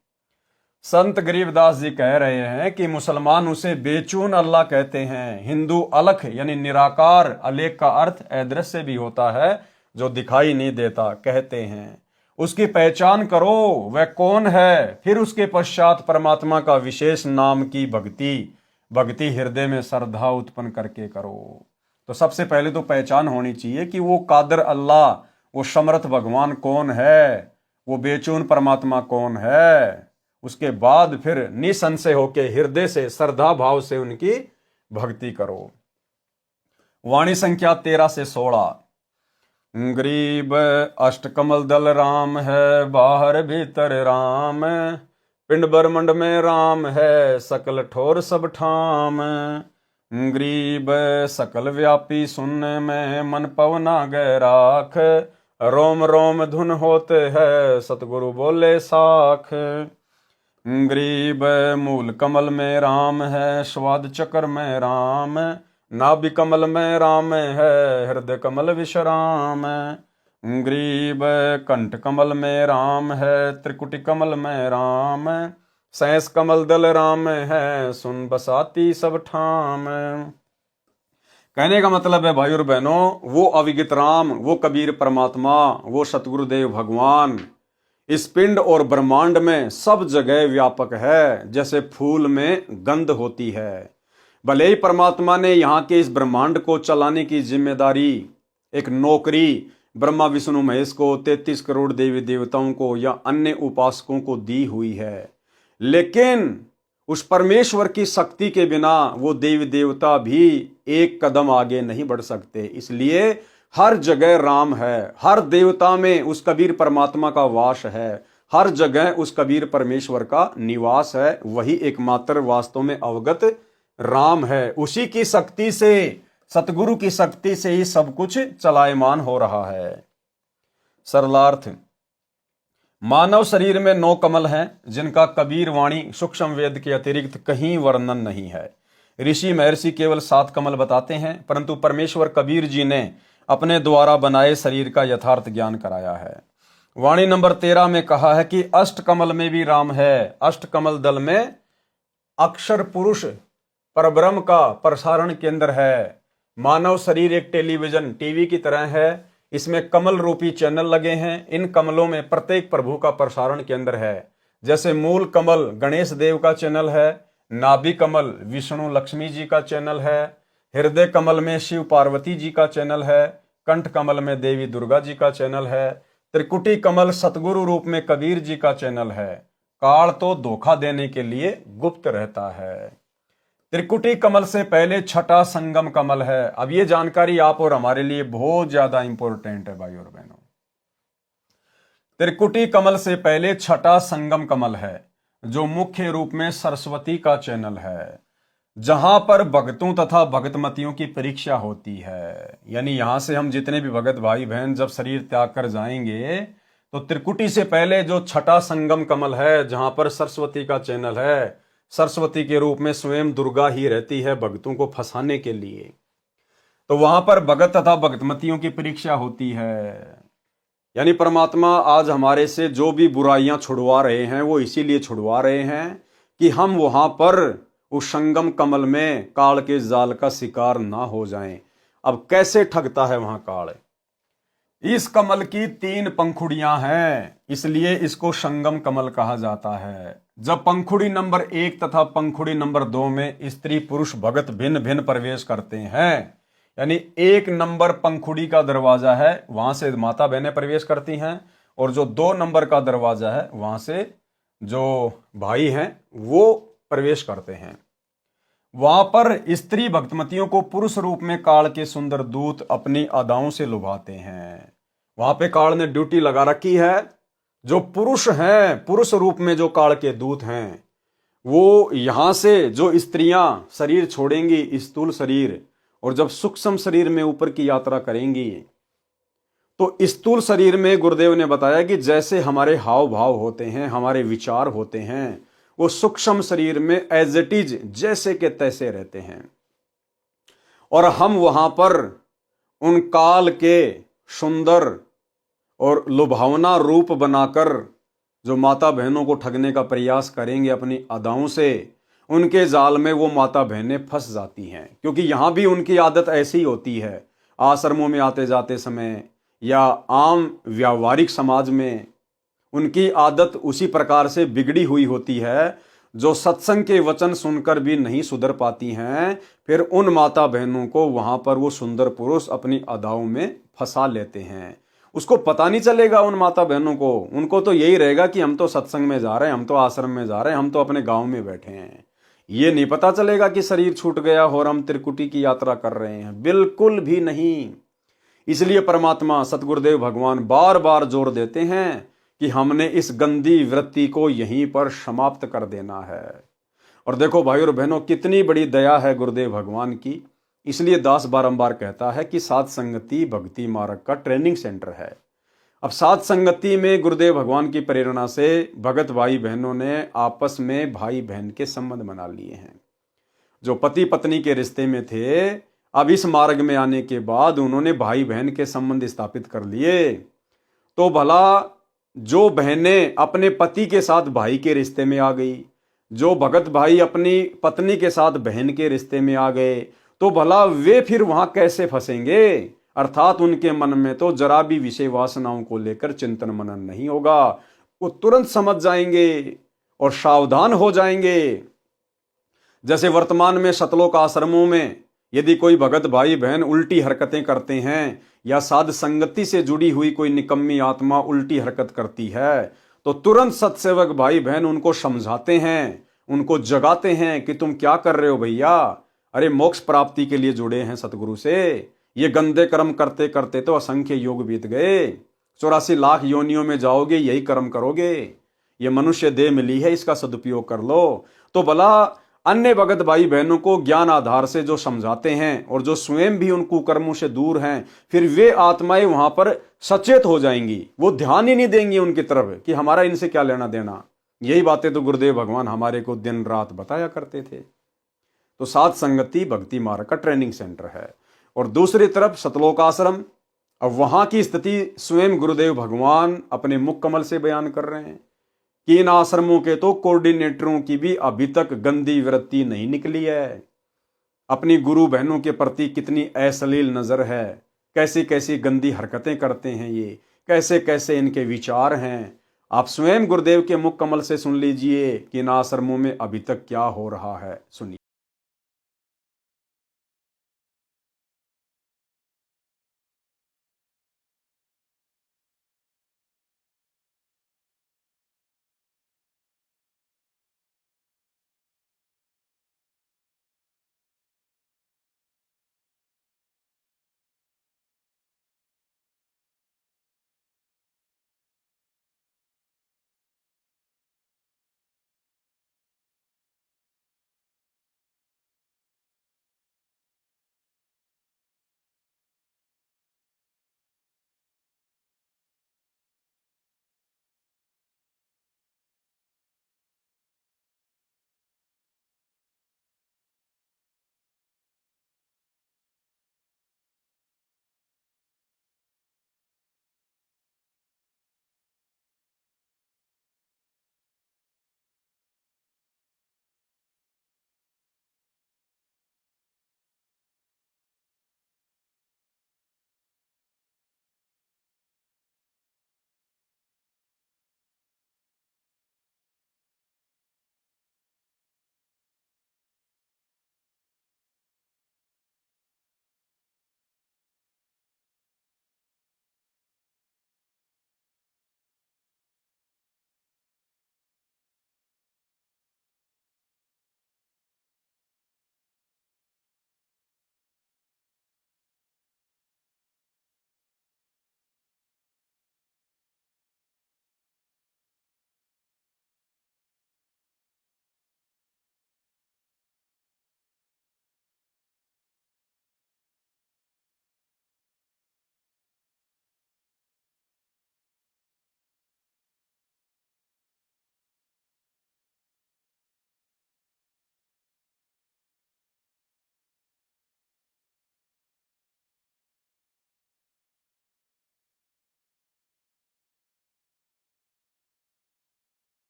संत गरीबदास जी कह रहे हैं कि मुसलमान उसे बेचून अल्लाह कहते हैं। हिंदू अलख यानी निराकार, अलेख का अर्थ अदृश्य भी होता है, जो दिखाई नहीं देता, कहते हैं। उसकी पहचान करो वह कौन है, फिर उसके पश्चात परमात्मा का विशेष नाम की भक्ति हृदय में श्रद्धा उत्पन्न करके करो। तो सबसे पहले तो पहचान होनी चाहिए कि वो कादर अल्लाह, वो समर्थ भगवान कौन है, वो बेचून परमात्मा कौन है। उसके बाद फिर निसंशय होके हृदय से श्रद्धा भाव से उनकी भक्ति करो। वाणी संख्या 13 से 16। गरीब अष्टकमल दल राम है, बाहर भीतर राम, पिंड ब्रह्मंड में राम है, सकल ठोर सब ठाम। गरीब सकल व्यापी सुनने में, मन पवना गए राख, रोम रोम धुन होते है, सतगुरु बोले साख। गरीब मूल कमल में राम है, स्वाद चक्र में राम, नाभि कमल में राम है, हृदय कमल विश्राम। गरीब कंठ कमल में राम है, त्रिकुटी कमल में राम, सैंस कमल दल राम है, सुन बसाती सब ठाम। कहने का मतलब है भाई और बहनों, वो अविगित राम, वो कबीर परमात्मा, वो सतगुरुदेव भगवान इस पिंड और ब्रह्मांड में सब जगह व्यापक है। जैसे फूल में गंध होती है, भले ही परमात्मा ने यहाँ के इस ब्रह्मांड को चलाने की जिम्मेदारी, एक नौकरी ब्रह्मा विष्णु महेश को, 33 करोड़ देवी देवताओं को या अन्य उपासकों को दी हुई है, लेकिन उस परमेश्वर की शक्ति के बिना वो देवी देवता भी एक कदम आगे नहीं बढ़ सकते। इसलिए हर जगह राम है, हर देवता में उस कबीर परमात्मा का वास है, हर जगह उस कबीर परमेश्वर का निवास है। वही एकमात्र वास्तव में अवगत राम है। उसी की शक्ति से, सतगुरु की शक्ति से ही सब कुछ चलायमान हो रहा है। सरलार्थ, मानव शरीर में 9 कमल हैं, जिनका कबीर वाणी सूक्ष्म वेद के अतिरिक्त कहीं वर्णन नहीं है। ऋषि महर्षि केवल 7 कमल बताते हैं, परंतु परमेश्वर कबीर जी ने अपने द्वारा बनाए शरीर का यथार्थ ज्ञान कराया है। वाणी नंबर 13 में कहा है कि अष्ट कमल में भी राम है। अष्ट कमल दल में अक्षर पुरुष परब्रह्म का प्रसारण केंद्र है। मानव शरीर एक टेलीविजन टीवी की तरह है, इसमें कमल रूपी चैनल लगे हैं। इन कमलों में प्रत्येक प्रभु का प्रसारण केंद्र है। जैसे मूल कमल गणेश देव का चैनल है, नाभि कमल विष्णु लक्ष्मी जी का चैनल है, हृदय कमल में शिव पार्वती जी का चैनल है, कंठ कमल में देवी दुर्गा जी का चैनल है, त्रिकुटी कमल सतगुरु रूप में कबीर जी का चैनल है। काल तो धोखा देने के लिए गुप्त रहता है। त्रिकुटी कमल से पहले छठा संगम कमल है। अब ये जानकारी आप और हमारे लिए बहुत ज्यादा इंपॉर्टेंट है भाई और बहनों। त्रिकुटी कमल से पहले छठा संगम कमल है, जो मुख्य रूप में सरस्वती का चैनल है, जहां पर भक्तों तथा भक्तमतियों की परीक्षा होती है। यानी यहां से हम जितने भी भगत भाई बहन जब शरीर त्याग कर जाएंगे, तो त्रिकुटी से पहले जो छठा संगम कमल है, जहां पर सरस्वती का चैनल है, सरस्वती के रूप में स्वयं दुर्गा ही रहती है भक्तों को फंसाने के लिए, तो वहां पर भगत तथा भक्तमतियों की परीक्षा होती है। यानी परमात्मा आज हमारे से जो भी बुराइयां छुड़वा रहे हैं, वो इसीलिए छुड़वा रहे हैं कि हम वहां पर उस संगम कमल में काल के जाल का शिकार ना हो जाएं। अब कैसे ठगता है वहां काल? इस कमल की 3 पंखुड़ियां हैं, इसलिए इसको संगम कमल कहा जाता है। जब पंखुड़ी नंबर 1 तथा पंखुड़ी नंबर 2 में स्त्री पुरुष भगत भिन्न भिन्न प्रवेश करते हैं, यानी 1 नंबर पंखुड़ी का दरवाजा है, वहां से माता बहनें प्रवेश करती हैं, और जो 2 नंबर का दरवाजा है, वहां से जो भाई हैं वो प्रवेश करते हैं। वहां पर स्त्री भक्तमतियों को पुरुष रूप में काल के सुंदर दूत अपनी अदाओं से लुभाते हैं। वहां पे काल ने ड्यूटी लगा रखी है। जो पुरुष हैं, पुरुष रूप में जो काल के दूत हैं, वो यहां से जो स्त्रियां शरीर छोड़ेंगी, स्थूल शरीर, और जब सूक्ष्म शरीर में ऊपर की यात्रा करेंगी, तो स्थूल शरीर में गुरुदेव ने बताया कि जैसे हमारे हाव भाव होते हैं, हमारे विचार होते हैं, वो सूक्ष्म शरीर में एज इट इज जैसे के तैसे रहते हैं। और हम वहां पर उन काल के सुंदर और लुभावना रूप बनाकर जो माता बहनों को ठगने का प्रयास करेंगे अपनी अदाओं से, उनके जाल में वो माता बहनें फंस जाती हैं। क्योंकि यहां भी उनकी आदत ऐसी होती है, आश्रमों में आते जाते समय या आम व्यावहारिक समाज में उनकी आदत उसी प्रकार से बिगड़ी हुई होती है। जो सत्संग के वचन सुनकर भी नहीं सुधर पाती हैं, फिर उन माता बहनों को वहां पर वो सुंदर पुरुष अपनी अदाओं में फंसा लेते हैं। उसको पता नहीं चलेगा उन माता बहनों को, उनको तो यही रहेगा कि हम तो सत्संग में जा रहे हैं, हम तो आश्रम में जा रहे हैं, हम तो अपने गांव में बैठे हैं। ये नहीं पता चलेगा कि शरीर छूट गया और हम त्रिकुटी की यात्रा कर रहे हैं, बिल्कुल भी नहीं। इसलिए परमात्मा सतगुरुदेव भगवान बार बार जोर देते हैं कि हमने इस गंदी वृत्ति को यहीं पर समाप्त कर देना है। और देखो भाई और बहनों, कितनी बड़ी दया है गुरुदेव भगवान की। इसलिए दास बारंबार कहता है कि साध संगति भक्ति मार्ग का ट्रेनिंग सेंटर है। अब साध संगति में गुरुदेव भगवान की प्रेरणा से भगत भाई बहनों ने आपस में भाई बहन के संबंध बना लिए हैं। जो पति पत्नी के रिश्ते में थे, अब इस मार्ग में आने के बाद उन्होंने भाई बहन के संबंध स्थापित कर लिए। तो भला जो बहनें अपने पति के साथ भाई के रिश्ते में आ गई, जो भगत भाई अपनी पत्नी के साथ बहन के रिश्ते में आ गए, तो भला वे फिर वहां कैसे फंसेंगे? अर्थात उनके मन में तो जरा भी विषय वासनाओं को लेकर चिंतन मनन नहीं होगा। वो तुरंत समझ जाएंगे और सावधान हो जाएंगे जैसे वर्तमान में शतलोक आश्रमों में यदि कोई भगत भाई बहन उल्टी हरकतें करते हैं या साध संगति से जुड़ी हुई कोई निकम्मी आत्मा उल्टी हरकत करती है तो तुरंत सत्सेवक भाई बहन उनको समझाते हैं, उनको जगाते हैं कि तुम क्या कर रहे हो भैया, अरे मोक्ष प्राप्ति के लिए जुड़े हैं सतगुरु से, ये गंदे कर्म करते करते तो असंख्य योग बीत गए, 84 लाख योनियों में जाओगे, यही कर्म करोगे, ये मनुष्य देह मिली है, इसका सदुपयोग कर लो। तो भला अन्य भगत भाई बहनों को ज्ञान आधार से जो समझाते हैं और जो स्वयं भी उन कुकर्मों से दूर हैं, फिर वे आत्माएं वहां पर सचेत हो जाएंगी, वो ध्यान ही नहीं देंगी उनकी तरफ कि हमारा इनसे क्या लेना देना। यही बातें तो गुरुदेव भगवान हमारे को दिन रात बताया करते थे। तो साध संगति भक्ति मार्ग का ट्रेनिंग सेंटर है। और दूसरी तरफ सतलोक आश्रम, अब वहां की स्थिति स्वयं गुरुदेव भगवान अपने मुख कमल से बयान कर रहे हैं कि इन आश्रमों के तो कोऑर्डिनेटरों की भी अभी तक गंदी वृत्ति नहीं निकली है। अपनी गुरु बहनों के प्रति कितनी अश्लील नजर है, कैसी कैसी गंदी हरकतें करते हैं ये, कैसे कैसे इनके विचार हैं। आप स्वयं गुरुदेव के मुख कमल से सुन लीजिए कि इन आश्रमों में अभी तक क्या हो रहा है। सुनिए।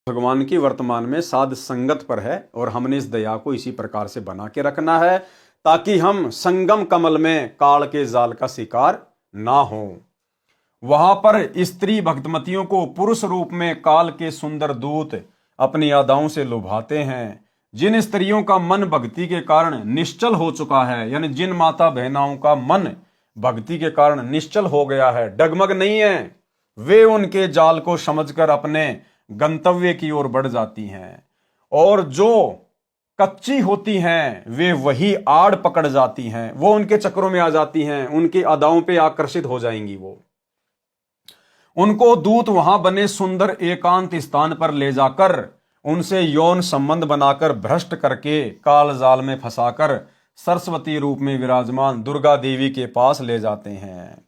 भगवान की वर्तमान में साध संगत पर है और हमने इस दया को इसी प्रकार से बना के रखना है ताकि हम संगम कमल में काल के जाल का शिकार ना हो। वहां पर स्त्री भक्तमतियों को पुरुष रूप में काल के सुंदर दूत अपनी अदाओं से लुभाते हैं। जिन स्त्रियों का मन भक्ति के कारण निश्चल हो चुका है, यानी जिन माता बहनाओं का मन भक्ति के कारण निश्चल हो गया है, डगमग नहीं है, वे उनके जाल को समझकर अपने गंतव्य की ओर बढ़ जाती हैं। और जो कच्ची होती हैं वे वही आड़ पकड़ जाती हैं, वो उनके चक्रों में आ जाती हैं, उनकी अदाओं पे आकर्षित हो जाएंगी। वो उनको दूत वहां बने सुंदर एकांत स्थान पर ले जाकर उनसे यौन संबंध बनाकर भ्रष्ट करके काल जाल में फंसाकर सरस्वती रूप में विराजमान दुर्गा देवी के पास ले जाते हैं।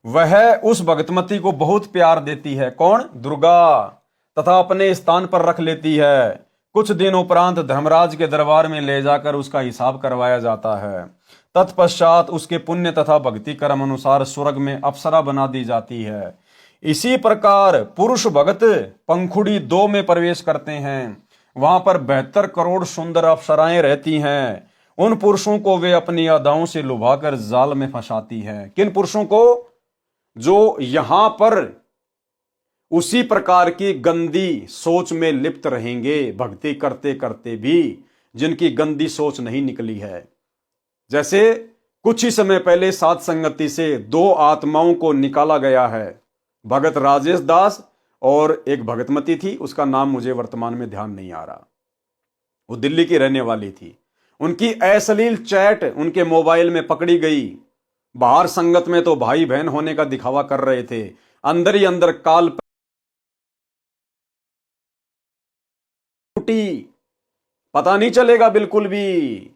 वह उस भगतमती को बहुत प्यार देती है, कौन? दुर्गा, तथा अपने स्थान पर रख लेती है। कुछ दिन उपरांत धर्मराज के दरबार में ले जाकर उसका हिसाब करवाया जाता है। तत्पश्चात उसके पुण्य तथा भक्ति कर्म अनुसार स्वर्ग में अप्सरा बना दी जाती है। इसी प्रकार पुरुष भगत पंखुड़ी 2 में प्रवेश करते हैं। वहां पर 72 करोड़ सुंदर अप्सराएं रहती हैं। उन पुरुषों को वे अपनी अदाओं से लुभाकर जाल में फंसाती हैं। किन पुरुषों को? जो यहां पर उसी प्रकार की गंदी सोच में लिप्त रहेंगे, भक्ति करते करते भी जिनकी गंदी सोच नहीं निकली है। जैसे कुछ ही समय पहले सात संगति से दो आत्माओं को निकाला गया है, भगत राजेश दास और एक भगतमती थी, उसका नाम मुझे वर्तमान में ध्यान नहीं आ रहा। वो दिल्ली की रहने वाली थी। उनकी अश्लील चैट उनके मोबाइल में पकड़ी गई। बाहर संगत में तो भाई बहन होने का दिखावा कर रहे थे, अंदर ही अंदर काल टूटी, पता नहीं चलेगा बिल्कुल भी।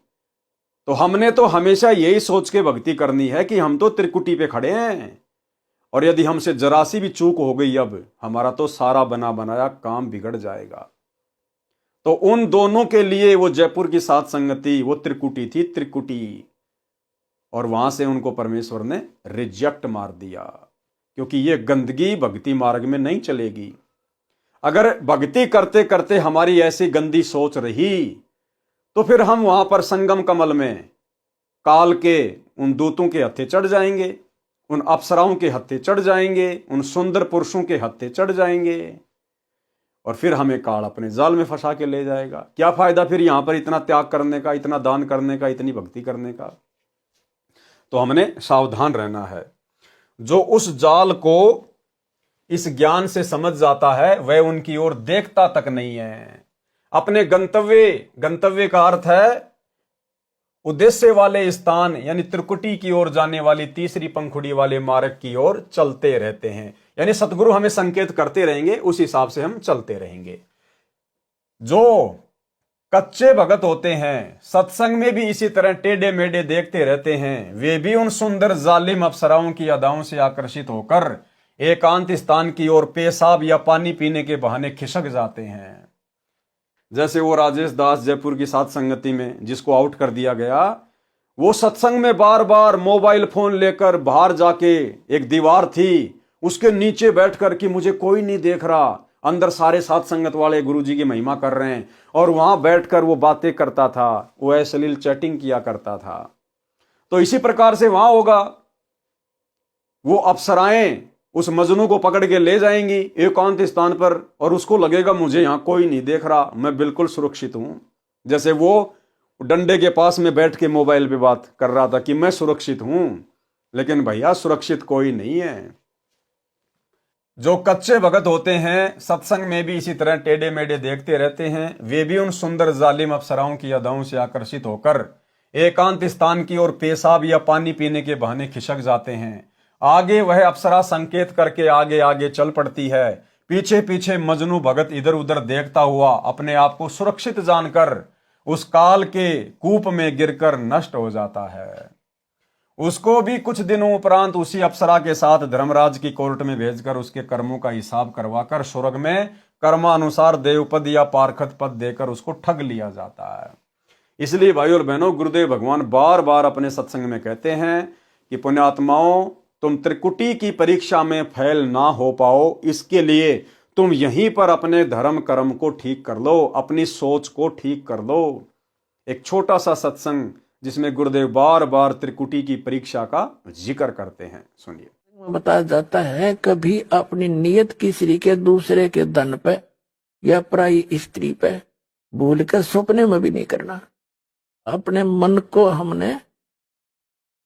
तो हमने तो हमेशा यही सोच के भक्ति करनी है कि हम तो त्रिकुटी पे खड़े हैं, और यदि हमसे जरा सी भी चूक हो गई अब हमारा तो सारा बना बनाया काम बिगड़ जाएगा। तो उन दोनों के लिए वो जयपुर की सात संगति वो त्रिकुटी थी, त्रिकुटी। और वहां से उनको परमेश्वर ने रिजेक्ट मार दिया, क्योंकि ये गंदगी भक्ति मार्ग में नहीं चलेगी। अगर भक्ति करते करते हमारी ऐसी गंदी सोच रही तो फिर हम वहां पर संगम कमल में काल के उन दूतों के हत्थे चढ़ जाएंगे, उन अप्सराओं के हत्थे चढ़ जाएंगे, उन सुंदर पुरुषों के हत्थे चढ़ जाएंगे, और फिर हमें काल अपने जाल में फंसा के ले जाएगा। क्या फायदा फिर यहां पर इतना त्याग करने का, इतना दान करने का, इतनी भक्ति करने का। तो हमने सावधान रहना है। जो उस जाल को इस ज्ञान से समझ जाता है वह उनकी ओर देखता तक नहीं है। अपने गंतव्य का अर्थ है उद्देश्य वाले स्थान, यानी त्रिकुटी की ओर जाने वाली तीसरी पंखुड़ी वाले मार्ग की ओर चलते रहते हैं। यानी सतगुरु हमें संकेत करते रहेंगे, उस हिसाब से हम चलते रहेंगे। जो कच्चे भगत होते हैं, सत्संग में भी इसी तरह टेढ़े मेढ़े देखते रहते हैं, वे भी उन सुंदर जालिम अप्सराओं की अदाओं से आकर्षित होकर एकांत स्थान की ओर पेशाब या पानी पीने के बहाने खिसक जाते हैं। जैसे वो राजेश दास जयपुर की सात संगति में जिसको आउट कर दिया गया, वो सत्संग में बार बार मोबाइल फोन लेकर बाहर जाके, एक दीवार थी उसके नीचे बैठकर कि मुझे कोई नहीं देख रहा, अंदर सारे सात संगत वाले गुरुजी की महिमा कर रहे हैं, और वहां बैठकर वो बातें करता था, वो अश्लील चैटिंग किया करता था। तो इसी प्रकार से वहां होगा, वो अप्सराएं उस मजनू को पकड़ के ले जाएंगी एकांत स्थान पर, और उसको लगेगा मुझे यहां कोई नहीं देख रहा, मैं बिल्कुल सुरक्षित हूं। जैसे वो डंडे के पास में बैठ के मोबाइल पे बात कर रहा था कि मैं सुरक्षित हूं, लेकिन भैया सुरक्षित कोई नहीं है। जो कच्चे भगत होते हैं, सत्संग में भी इसी तरह टेढ़े मेढ़े देखते रहते हैं, वे भी उन सुंदर जालिम अप्सराओं की अदाओं से आकर्षित होकर एकांत स्थान की ओर पेशाब या पानी पीने के बहाने खिसक जाते हैं। आगे वह अप्सरा संकेत करके आगे आगे चल पड़ती है, पीछे पीछे मजनू भगत इधर उधर देखता हुआ अपने आप को सुरक्षित जानकर उस काल के कूप में गिरकर नष्ट हो जाता है। उसको भी कुछ दिनों उपरांत उसी अप्सरा के साथ धर्मराज की कोर्ट में भेजकर उसके कर्मों का हिसाब करवाकर स्वर्ग में कर्मानुसार देवपद या पार्षद पद देकर उसको ठग लिया जाता है। इसलिए भाई और बहनों, गुरुदेव भगवान बार बार अपने सत्संग में कहते हैं कि पुण्यात्माओं, तुम त्रिकुटी की परीक्षा में फेल ना हो पाओ, इसके लिए तुम यहीं पर अपने धर्म कर्म को ठीक कर लो, अपनी सोच को ठीक कर लो। एक छोटा सा सत्संग जिसमें गुरुदेव बार बार त्रिकुटी की परीक्षा का जिक्र करते हैं, सुनिए। बताया जाता है कभी अपनी नियत किसी के दूसरे के धन पे या पराई स्त्री पे भूल कर सपने में भी नहीं करना। अपने मन को हमने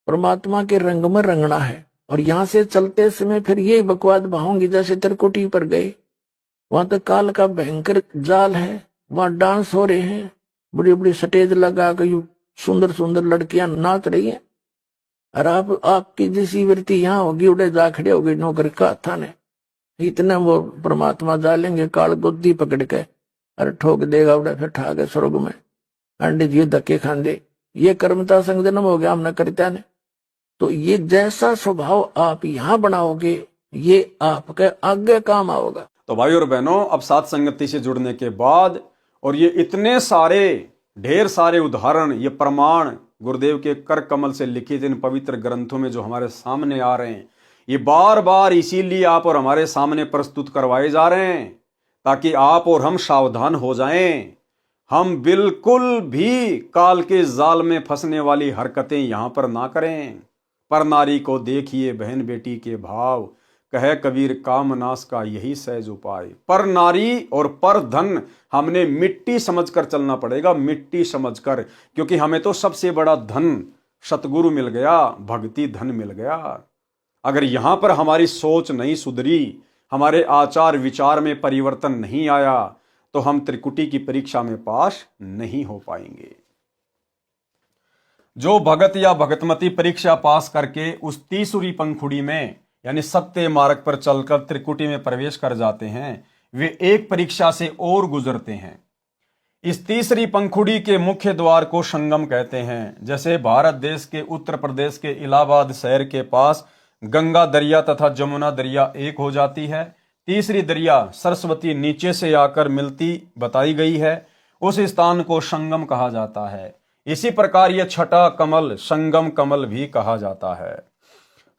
परमात्मा के रंग में रंगना है, और यहां से चलते समय फिर ये बकवाद बहाऊंगी। जैसे त्रिकुटी पर गए, वहां तो काल का भयंकर जाल है, वहां डांस हो रहे हैं, बड़ी बड़ी स्टेज लगा कर सुंदर सुंदर लड़कियां नाच रही हैं, और आपकी जैसी वृत्ति यहाँ होगी, उड़े जा खड़े हो गई नौकर का थाने, इतने वो परमात्मा जालेंगे काल गोदी पकड़ के, अरे ठोक देगा उड़े, फिर ठा के स्वर्ग में अंडे जी धक्के खांदे। ये कर्मता संग जन्म हो गया हमने करता ने। तो ये जैसा स्वभाव आप यहाँ बनाओगे, ये आपके आगे काम आओगा। तो भाई और बहनों, अब सात संगति से जुड़ने के बाद, और ये इतने सारे ढेर सारे उदाहरण, ये प्रमाण गुरुदेव के कर कमल से लिखित इन पवित्र ग्रंथों में जो हमारे सामने आ रहे हैं, ये बार बार इसीलिए आप और हमारे सामने प्रस्तुत करवाए जा रहे हैं, ताकि आप और हम सावधान हो जाएं। हम बिल्कुल भी काल के जाल में फंसने वाली हरकतें यहां पर ना करें। पर नारी को देखिए बहन बेटी के भाव, कहे कबीर काम नाश का यही सहज उपाय। पर नारी और पर धन हमने मिट्टी समझकर चलना पड़ेगा, मिट्टी समझकर, क्योंकि हमें तो सबसे बड़ा धन सतगुरु मिल गया, भक्ति धन मिल गया। अगर यहां पर हमारी सोच नहीं सुधरी, हमारे आचार विचार में परिवर्तन नहीं आया, तो हम त्रिकुटी की परीक्षा में पास नहीं हो पाएंगे। जो भगत या भगतमती परीक्षा पास करके उस तीसरी पंखुड़ी में यानी सत्य मार्ग पर चलकर त्रिकुटी में प्रवेश कर जाते हैं, वे एक परीक्षा से और गुजरते हैं। इस तीसरी पंखुड़ी के मुख्य द्वार को संगम कहते हैं। जैसे भारत देश के उत्तर प्रदेश के इलाहाबाद शहर के पास गंगा दरिया तथा जमुना दरिया एक हो जाती है, तीसरी दरिया सरस्वती नीचे से आकर मिलती बताई गई है, उस स्थान को संगम कहा जाता है। इसी प्रकार यह छठा कमल संगम कमल भी कहा जाता है।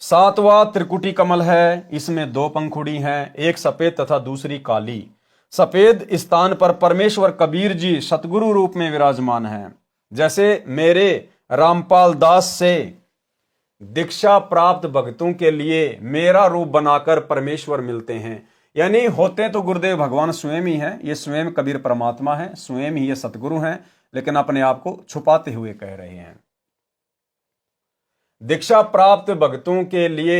सातवां त्रिकुटी कमल है, इसमें दो पंखुड़ी हैं, एक सफेद तथा दूसरी काली। सफेद स्थान पर परमेश्वर कबीर जी सतगुरु रूप में विराजमान हैं। जैसे मेरे रामपाल दास से दीक्षा प्राप्त भक्तों के लिए मेरा रूप बनाकर परमेश्वर मिलते हैं, यानी होते तो गुरुदेव भगवान स्वयं ही हैं, ये स्वयं कबीर परमात्मा है, स्वयं ही ये सतगुरु हैं, लेकिन अपने आप को छुपाते हुए कह रहे हैं। दीक्षा प्राप्त भक्तों के लिए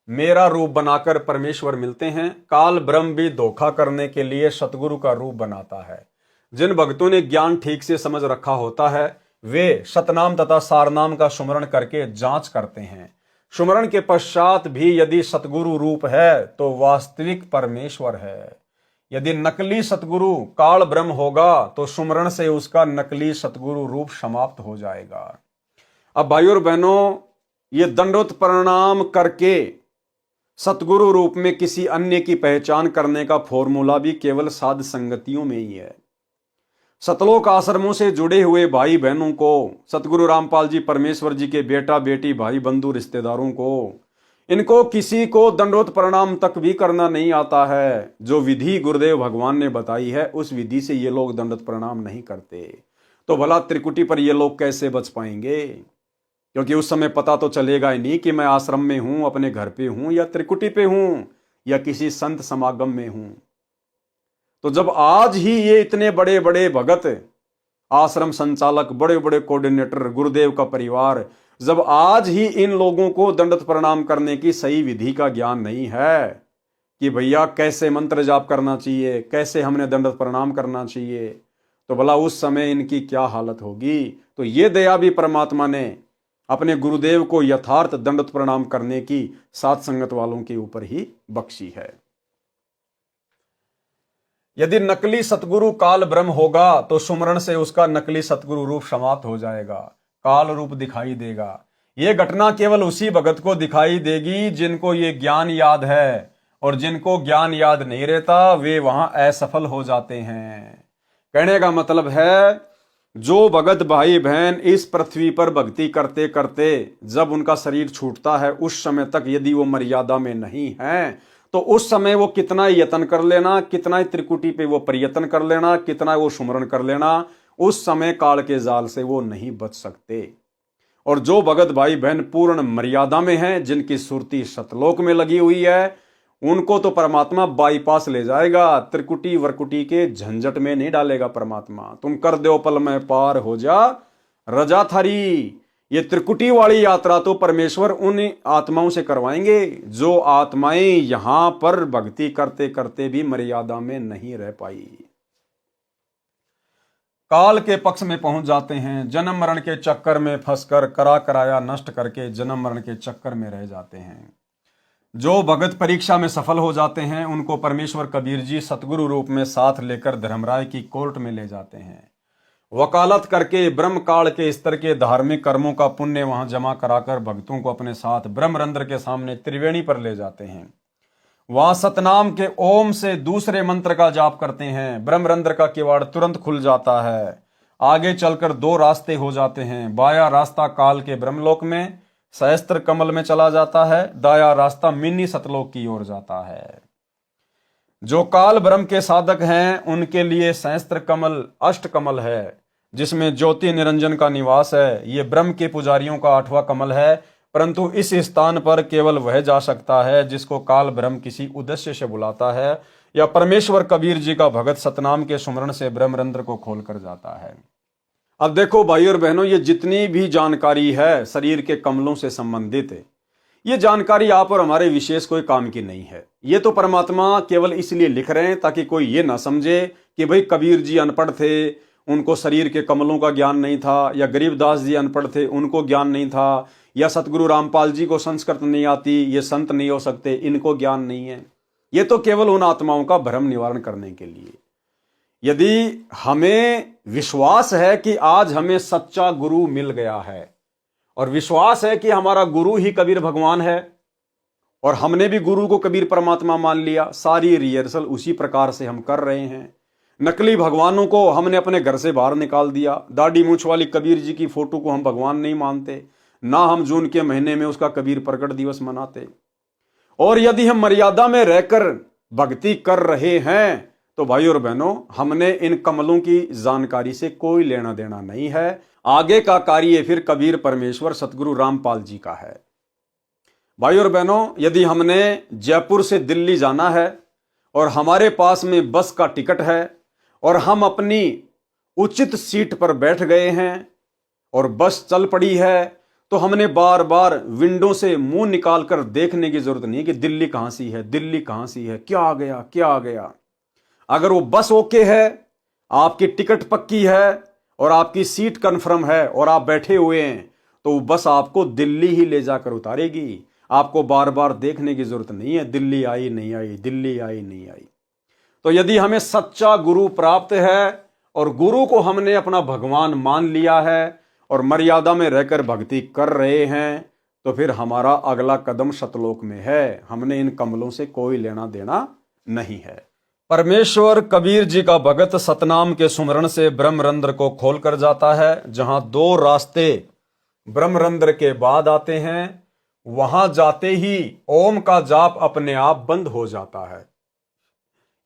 मेरा रूप बनाकर परमेश्वर मिलते हैं। काल ब्रह्म भी धोखा करने के लिए सतगुरु का रूप बनाता है। जिन भक्तों ने ज्ञान ठीक से समझ रखा होता है, वे सतनाम तथा सारनाम का सुमरण करके जांच करते हैं। सुमरण के पश्चात भी यदि सतगुरु रूप है तो वास्तविक परमेश्वर है। यदि नकली सतगुरु काल ब्रह्म होगा तो सुमरण से उसका नकली सतगुरु रूप समाप्त हो जाएगा। अब भाइयों और बहनों, ये दंडोत प्रणाम करके सतगुरु रूप में किसी अन्य की पहचान करने का फॉर्मूला भी केवल साध संगतियों में ही है। सतलोक आश्रमों से जुड़े हुए भाई बहनों को, सतगुरु रामपाल जी परमेश्वर जी के बेटा बेटी भाई बंधु रिश्तेदारों को, इनको किसी को दंडोत प्रणाम तक भी करना नहीं आता है। जो विधि गुरुदेव भगवान ने बताई है उस विधि से ये लोग दंडोत प्रणाम नहीं करते, तो भला त्रिकुटी पर ये लोग कैसे बच पाएंगे? क्योंकि उस समय पता तो चलेगा ही नहीं कि मैं आश्रम में हूं, अपने घर पे हूं, या त्रिकुटी पे हूं, या किसी संत समागम में हूं। तो जब आज ही ये इतने बड़े बड़े भगत, आश्रम संचालक, बड़े बड़े कोऑर्डिनेटर, गुरुदेव का परिवार, जब आज ही इन लोगों को दंडोत प्रणाम करने की सही विधि का ज्ञान नहीं है कि भैया कैसे मंत्र जाप करना चाहिए, कैसे हमने दंडोत प्रणाम करना चाहिए, तो भला उस समय इनकी क्या हालत होगी। तो ये दया भी परमात्मा ने अपने गुरुदेव को यथार्थ दंडोत प्रणाम करने की साथ संगत वालों के ऊपर ही बख्शी है। यदि नकली सतगुरु काल ब्रह्म होगा तो सुमरण से उसका नकली सतगुरु रूप समाप्त हो जाएगा, काल रूप दिखाई देगा। यह घटना केवल उसी भगत को दिखाई देगी जिनको ये ज्ञान याद है, और जिनको ज्ञान याद नहीं रहता वे वहां असफल हो जाते हैं। कहने का मतलब है, जो भगत भाई बहन इस पृथ्वी पर भक्ति करते करते जब उनका शरीर छूटता है, उस समय तक यदि वो मर्यादा में नहीं है, तो उस समय वो कितना यत्न कर लेना, कितना त्रिकुटी पे वो प्रयत्न कर लेना, कितना वो सुमरण कर लेना, उस समय काल के जाल से वो नहीं बच सकते। और जो भगत भाई बहन पूर्ण मर्यादा में हैं, जिनकी सुरती सतलोक में लगी हुई है, उनको तो परमात्मा बाईपास ले जाएगा, त्रिकुटी वरकुटी के झंझट में नहीं डालेगा परमात्मा। तुम कर दो पल में पार हो जा रजा थारी। ये त्रिकुटी वाली यात्रा तो परमेश्वर उन आत्माओं से करवाएंगे जो आत्माएं यहां पर भक्ति करते करते भी मर्यादा में नहीं रह पाई, काल के पक्ष में पहुंच जाते हैं, जन्म मरण के चक्कर में फंसकर करा कराया नष्ट करके जन्म मरण के चक्कर में रह जाते हैं। जो भगत परीक्षा में सफल हो जाते हैं उनको परमेश्वर कबीर जी सतगुरु रूप में साथ लेकर धर्मराय की कोर्ट में ले जाते हैं। वकालत करके ब्रह्म काल के स्तर के धार्मिक कर्मों का पुण्य वहां जमा कराकर भक्तों को अपने साथ ब्रह्मरंध्र के सामने त्रिवेणी पर ले जाते हैं। वहां सतनाम के ओम से दूसरे मंत्र का जाप करते हैं, ब्रह्मरंध्र का किवाड़ तुरंत खुल जाता है। आगे चलकर दो रास्ते हो जाते हैं, बाया रास्ता काल के ब्रह्मलोक में सहस्त्र कमल में चला जाता है, दाया रास्ता मिनी सतलोक की ओर जाता है। जो काल ब्रह्म के साधक हैं उनके लिए सहस्त्र कमल अष्ट कमल है, जिसमें ज्योति निरंजन का निवास है। ये ब्रह्म के पुजारियों का 8वां कमल है, परंतु इस स्थान पर केवल वह जा सकता है जिसको काल ब्रह्म किसी उद्देश्य से बुलाता है, या परमेश्वर कबीर जी का भगत सतनाम के सुमरण से ब्रह्मरंध्र को खोल कर जाता है। अब देखो भाई और बहनों, ये जितनी भी जानकारी है शरीर के कमलों से संबंधित, ये जानकारी आप और हमारे विशेष कोई काम की नहीं है। ये तो परमात्मा केवल इसलिए लिख रहे हैं ताकि कोई ये ना समझे कि भाई कबीर जी अनपढ़ थे, उनको शरीर के कमलों का ज्ञान नहीं था, या गरीबदास जी अनपढ़ थे, उनको ज्ञान नहीं था, या सतगुरु रामपाल जी को संस्कृत नहीं आती, ये संत नहीं हो सकते, इनको ज्ञान नहीं है। ये तो केवल उन आत्माओं का भ्रम निवारण करने के लिए। यदि हमें विश्वास है कि आज हमें सच्चा गुरु मिल गया है, और विश्वास है कि हमारा गुरु ही कबीर भगवान है, और हमने भी गुरु को कबीर परमात्मा मान लिया, सारी रिहर्सल उसी प्रकार से हम कर रहे हैं। नकली भगवानों को हमने अपने घर से बाहर निकाल दिया। दाढ़ी मूछ वाली कबीर जी की फोटो को हम भगवान नहीं मानते, ना हम जून के महीने में उसका कबीर प्रकट दिवस मनाते। और यदि हम मर्यादा में रहकर भक्ति कर रहे हैं तो भाई और बहनों, हमने इन कमलों की जानकारी से कोई लेना देना नहीं है। आगे का कार्य फिर कबीर परमेश्वर सतगुरु रामपाल जी का है। भाई और बहनों, यदि हमने जयपुर से दिल्ली जाना है और हमारे पास में बस का टिकट है और हम अपनी उचित सीट पर बैठ गए हैं और बस चल पड़ी है, तो हमने बार बार विंडो से मुंह निकालकर देखने की जरूरत नहीं कि दिल्ली कहां सी है, दिल्ली कहां सी है, क्या आ गया, क्या आ गया। अगर वो बस ओके है, आपकी टिकट पक्की है और आपकी सीट कंफर्म है और आप बैठे हुए हैं, तो वो बस आपको दिल्ली ही ले जाकर उतारेगी। आपको बार बार देखने की जरूरत नहीं है दिल्ली आई नहीं आई, दिल्ली आई नहीं आई। तो यदि हमें सच्चा गुरु प्राप्त है और गुरु को हमने अपना भगवान मान लिया है और मर्यादा में रहकर भक्ति कर रहे हैं, तो फिर हमारा अगला कदम सतलोक में है। हमने इन कमलों से कोई लेना देना नहीं है। परमेश्वर कबीर जी का भगत सतनाम के सुमरण से ब्रह्मरंध्र को खोल कर जाता है। जहां दो रास्ते ब्रह्मरंध्र के बाद आते हैं, वहां जाते ही ओम का जाप अपने आप बंद हो जाता है।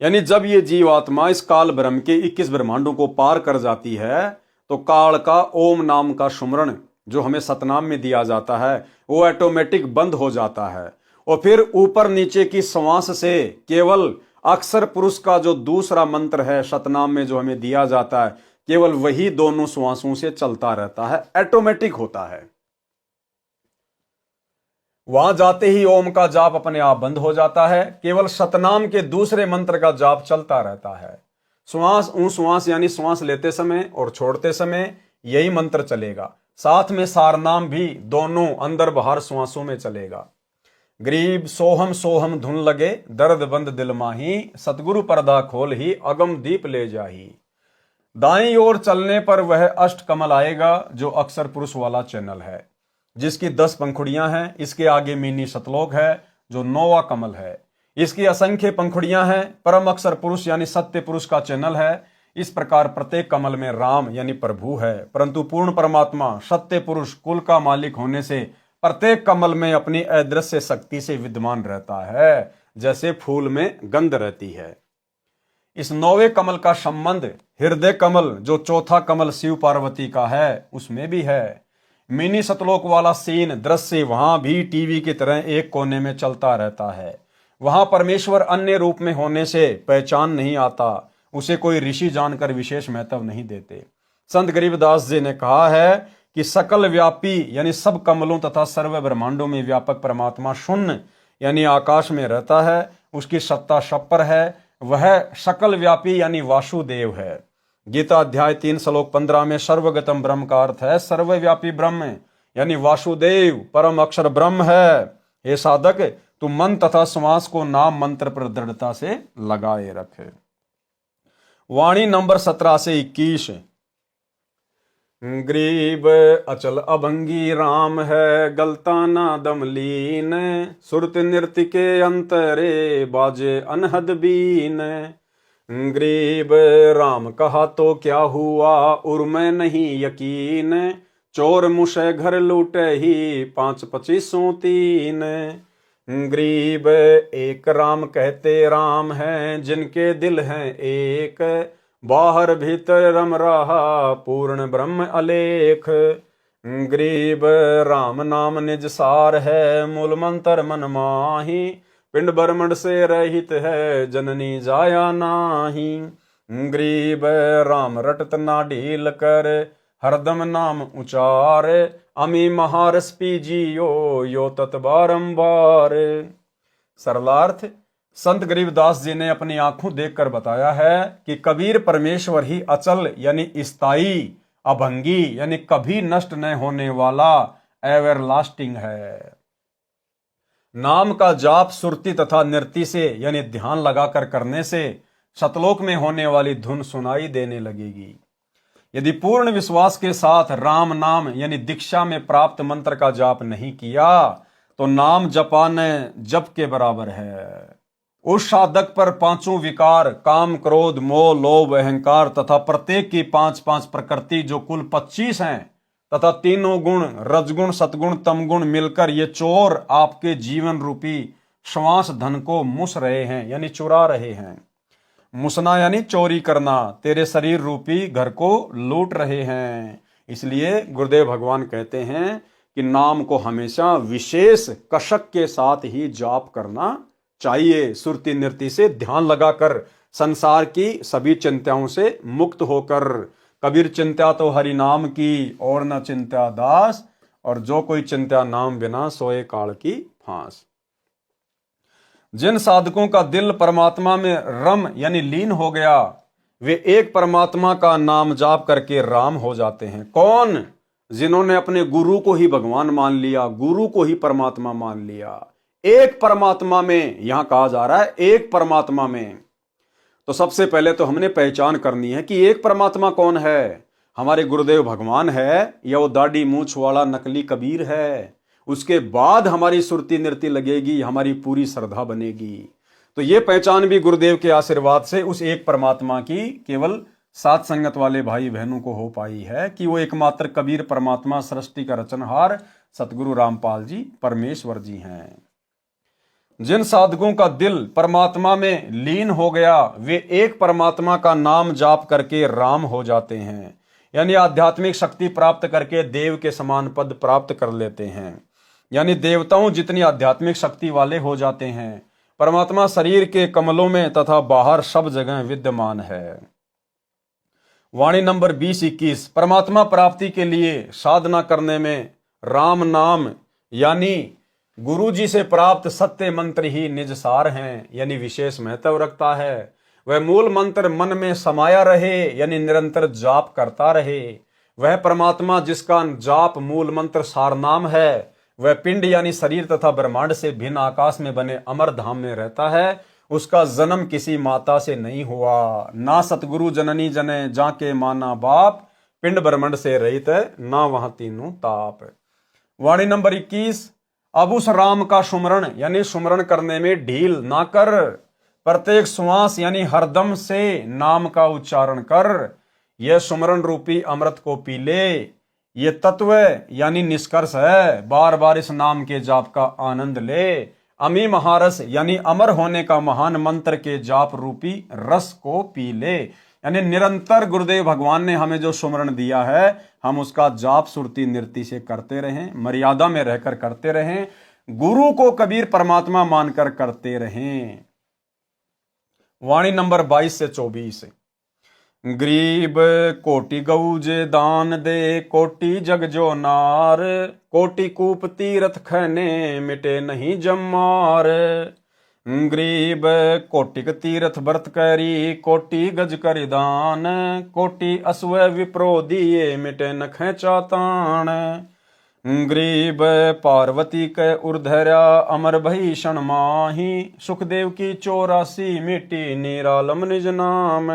यानी जब ये जीवात्मा इस काल ब्रह्म के 21 ब्रह्मांडों को पार कर जाती है, तो काल का ओम नाम का सुमरण जो हमें सतनाम में दिया जाता है, वो ऑटोमेटिक बंद हो जाता है। और फिर ऊपर नीचे की श्वास से केवल अक्षर पुरुष का जो दूसरा मंत्र है सतनाम में जो हमें दिया जाता है, केवल वही दोनों श्वासों से चलता रहता है, ऑटोमेटिक होता है। वहां जाते ही ओम का जाप अपने आप बंद हो जाता है। केवल सतनाम के दूसरे मंत्र का जाप चलता रहता है। श्वास यानी श्वास लेते समय और छोड़ते समय यही मंत्र चलेगा। साथ में सारनाम भी दोनों अंदर बाहर श्वासों में चलेगा। गरीब सोहम सोहम धुन लगे, दर्द बंद दिल माही, सतगुरु पर्दा खोल ही अगम दीप ले जाही। दाईं ओर चलने पर वह अष्ट कमल आएगा जो अक्षर पुरुष वाला चैनल है, जिसकी 10 पंखुड़ियां हैं। इसके आगे मिनी सतलोक है जो 9वां कमल है। इसकी असंख्य पंखुड़ियां हैं। परम अक्षर पुरुष यानी सत्य पुरुष का चैनल है। इस प्रकार प्रत्येक कमल में राम यानी प्रभु है, परंतु पूर्ण परमात्मा सत्य पुरुष कुल का मालिक होने से प्रत्येक कमल में अपनी अदृश्य शक्ति से विद्यमान रहता है, जैसे फूल में गंध रहती है। इस 9वें कमल का संबंध हृदय कमल जो चौथा कमल शिव पार्वती का है उसमें भी है। मिनी सतलोक वाला सीन दृश्य वहां भी टीवी की तरह एक कोने में चलता रहता है। वहां परमेश्वर अन्य रूप में होने से पहचान नहीं आता, उसे कोई ऋषि जानकर विशेष महत्व नहीं देते। संत गरीबदास जी ने कहा है कि सकल व्यापी यानी सब कमलों तथा सर्व ब्रह्मांडों में व्यापक परमात्मा शून्य यानी आकाश में रहता है। उसकी सत्ता सब पर है। वह सकल व्यापी यानी वासुदेव है। गीता अध्याय 3 श्लोक 15 में सर्वगतम ब्रह्म का अर्थ है सर्वव्यापी ब्रह्म यानी वासुदेव परम अक्षर ब्रह्म है। हे साधक, तू मन तथा श्वास को नाम मंत्र पर दृढ़ता से लगाए रखे। वाणी नंबर 17 से 21। गरीब अचल अभंगी राम है, गलताना दमलीन, सुरत नृत्य के अंतरे बाजे अनहद बीन। गरीब राम कहा तो क्या हुआ, उर्मे नहीं यकीन, चोर मुझे घर लूटे ही 5-25-3। गरीब एक राम कहते राम हैं, जिनके दिल हैं एक, बाहर भीतर रम रहा पूर्ण ब्रह्म अलेख। गरीब राम नाम निज सार है, मूल मंत्र मन माही, पिंड ब्रह्मंड से रहित है, जननी जाया नाही। गरीब राम रटत ना ढील कर, हरदम नाम उचार, अमी महारस पीजियो यो तत् बारंबार। सरलार्थ, संत गरीबदास जी ने अपनी आंखों देखकर बताया है कि कबीर परमेश्वर ही अचल यानी स्थायी, अभंगी यानी कभी नष्ट न होने वाला एवरलास्टिंग है। नाम का जाप सुरती तथा नृत्य से यानी ध्यान लगाकर करने से सतलोक में होने वाली धुन सुनाई देने लगेगी। यदि पूर्ण विश्वास के साथ राम नाम यानी दीक्षा में प्राप्त मंत्र का जाप नहीं किया तो नाम जपाने जप के बराबर है। उस साधक पर पांचों विकार काम क्रोध मोह लोभ अहंकार तथा प्रत्येक की 5-5 प्रकृति जो कुल 25 हैं तथा तीनों गुण रजगुण सतगुण तमगुण मिलकर ये चोर आपके जीवन रूपी श्वास धन को मुस रहे हैं यानी चुरा रहे हैं। मुसना यानी चोरी करना, तेरे शरीर रूपी घर को लूट रहे हैं। इसलिए गुरुदेव भगवान कहते हैं कि नाम को हमेशा विशेष कशक के साथ ही जाप करना चाहिए, सुरती नृत्य से ध्यान लगाकर संसार की सभी चिंताओं से मुक्त होकर। कबीर चिंता तो हरि नाम की और न चिंता दास, और जो कोई चिंता नाम बिना सोए काल की फांस। जिन साधकों का दिल परमात्मा में रम यानी लीन हो गया वे एक परमात्मा का नाम जाप करके राम हो जाते हैं। कौन? जिन्होंने अपने गुरु को ही भगवान मान लिया, गुरु को ही परमात्मा मान लिया। एक परमात्मा में, यहां कहा जा रहा है एक परमात्मा में। तो सबसे पहले तो हमने पहचान करनी है कि एक परमात्मा कौन है। हमारे गुरुदेव भगवान है या वो दाढ़ी मूछ वाला नकली कबीर है। उसके बाद हमारी सुरती नृत्य लगेगी, हमारी पूरी श्रद्धा बनेगी। तो ये पहचान भी गुरुदेव के आशीर्वाद से उस एक परमात्मा की केवल सात संगत वाले भाई बहनों को हो पाई है कि वो एकमात्र कबीर परमात्मा सृष्टि का रचनहार सतगुरु रामपाल जी परमेश्वर जी हैं। जिन साधकों का दिल परमात्मा में लीन हो गया वे एक परमात्मा का नाम जाप करके राम हो जाते हैं, यानी आध्यात्मिक शक्ति प्राप्त करके देव के समान पद प्राप्त कर लेते हैं, यानी देवताओं जितनी आध्यात्मिक शक्ति वाले हो जाते हैं। परमात्मा शरीर के कमलों में तथा बाहर सब जगह विद्यमान है। वाणी नंबर 20-21। परमात्मा प्राप्ति के लिए साधना करने में राम नाम यानी गुरु जी से प्राप्त सत्य मंत्र ही निज सार हैं, यानी विशेष महत्व रखता है। वह मूल मंत्र मन में समाया रहे यानी निरंतर जाप करता रहे। वह परमात्मा जिसका जाप मूल मंत्र सार नाम है वह पिंड यानी शरीर तथा ब्रह्मांड से भिन्न आकाश में बने अमर धाम में रहता है। उसका जन्म किसी माता से नहीं हुआ, ना सतगुरु जननी जने जाके माना बाप, पिंड ब्रह्मांड से रहित ना वहां तीनों ताप। वाणी नंबर 21। अब उस राम का सुमरण यानी सुमरण करने में ढील ना कर, प्रत्येक श्वास यानी हरदम से नाम का उच्चारण कर। यह सुमरण रूपी अमृत को पी ले। ये तत्व यानी निष्कर्ष है, बार बार इस नाम के जाप का आनंद ले। अमी महारस यानी अमर होने का महान मंत्र के जाप रूपी रस को पी ले, यानी निरंतर गुरुदेव भगवान ने हमें जो सुमरण दिया है हम उसका जाप सुरती नृत्य से करते रहें, मर्यादा में रहकर करते रहें, गुरु को कबीर परमात्मा मानकर करते रहें। वाणी नंबर 22-24। गरीब कोटि गऊ जे दान दे, कोटि जग जो नार, कोटि कूप तीरथ खैने मिटे नहीं जमार। गरीब कोटिक तीरथ व्रत करी, कोटि गज कर दान, कोटि असुय विप्रो दिए मिटे न खेचा तान। गरीब पार्वती के उर्धरा अमर भीषण माही, सुखदेव की 84 मिट्टी निरालम निज नाम।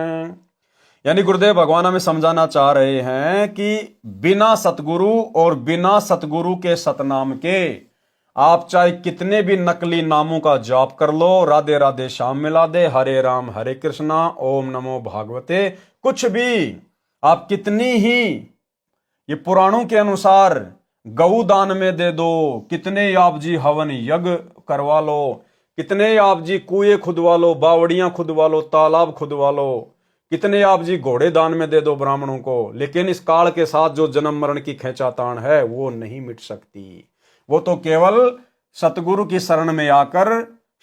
यानी गुरुदेव भगवान हमें समझाना चाह रहे हैं कि बिना सतगुरु और बिना सतगुरु के सतनाम के आप चाहे कितने भी नकली नामों का जाप कर लो, राधे राधे श्याम मिला दे, हरे राम हरे कृष्णा ओम नमो भागवते, कुछ भी आप कितनी ही ये पुराणों के अनुसार गऊ दान में दे दो, कितने आप जी हवन यज्ञ करवा लो, कितने आप जी कुएं खुदवा लो, बावड़ियां खुदवा लो, तालाब खुदवा लो, कितने आप जी घोड़े दान में दे दो ब्राह्मणों को, लेकिन इस काल के साथ जो जन्म मरण की खींचातान है वो नहीं मिट सकती। वो तो केवल सतगुरु की शरण में आकर,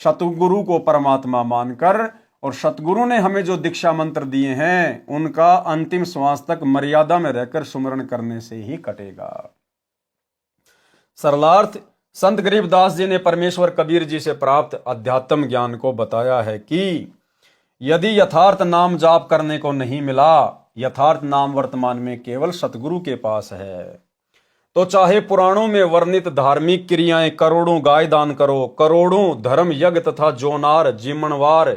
सतगुरु को परमात्मा मानकर, और सतगुरु ने हमें जो दीक्षा मंत्र दिए हैं उनका अंतिम श्वास तक मर्यादा में रहकर सुमरण करने से ही कटेगा। सरलार्थ संत गरीबदास जी ने परमेश्वर कबीर जी से प्राप्त अध्यात्म ज्ञान को बताया है कि यदि यथार्थ नाम जाप करने को नहीं मिला, यथार्थ नाम वर्तमान में केवल सतगुरु के पास है, तो चाहे पुराणों में वर्णित धार्मिक क्रियाएं करोड़ों गाय दान करो, करोड़ों धर्म यज्ञ तथा जोनार जिमणवार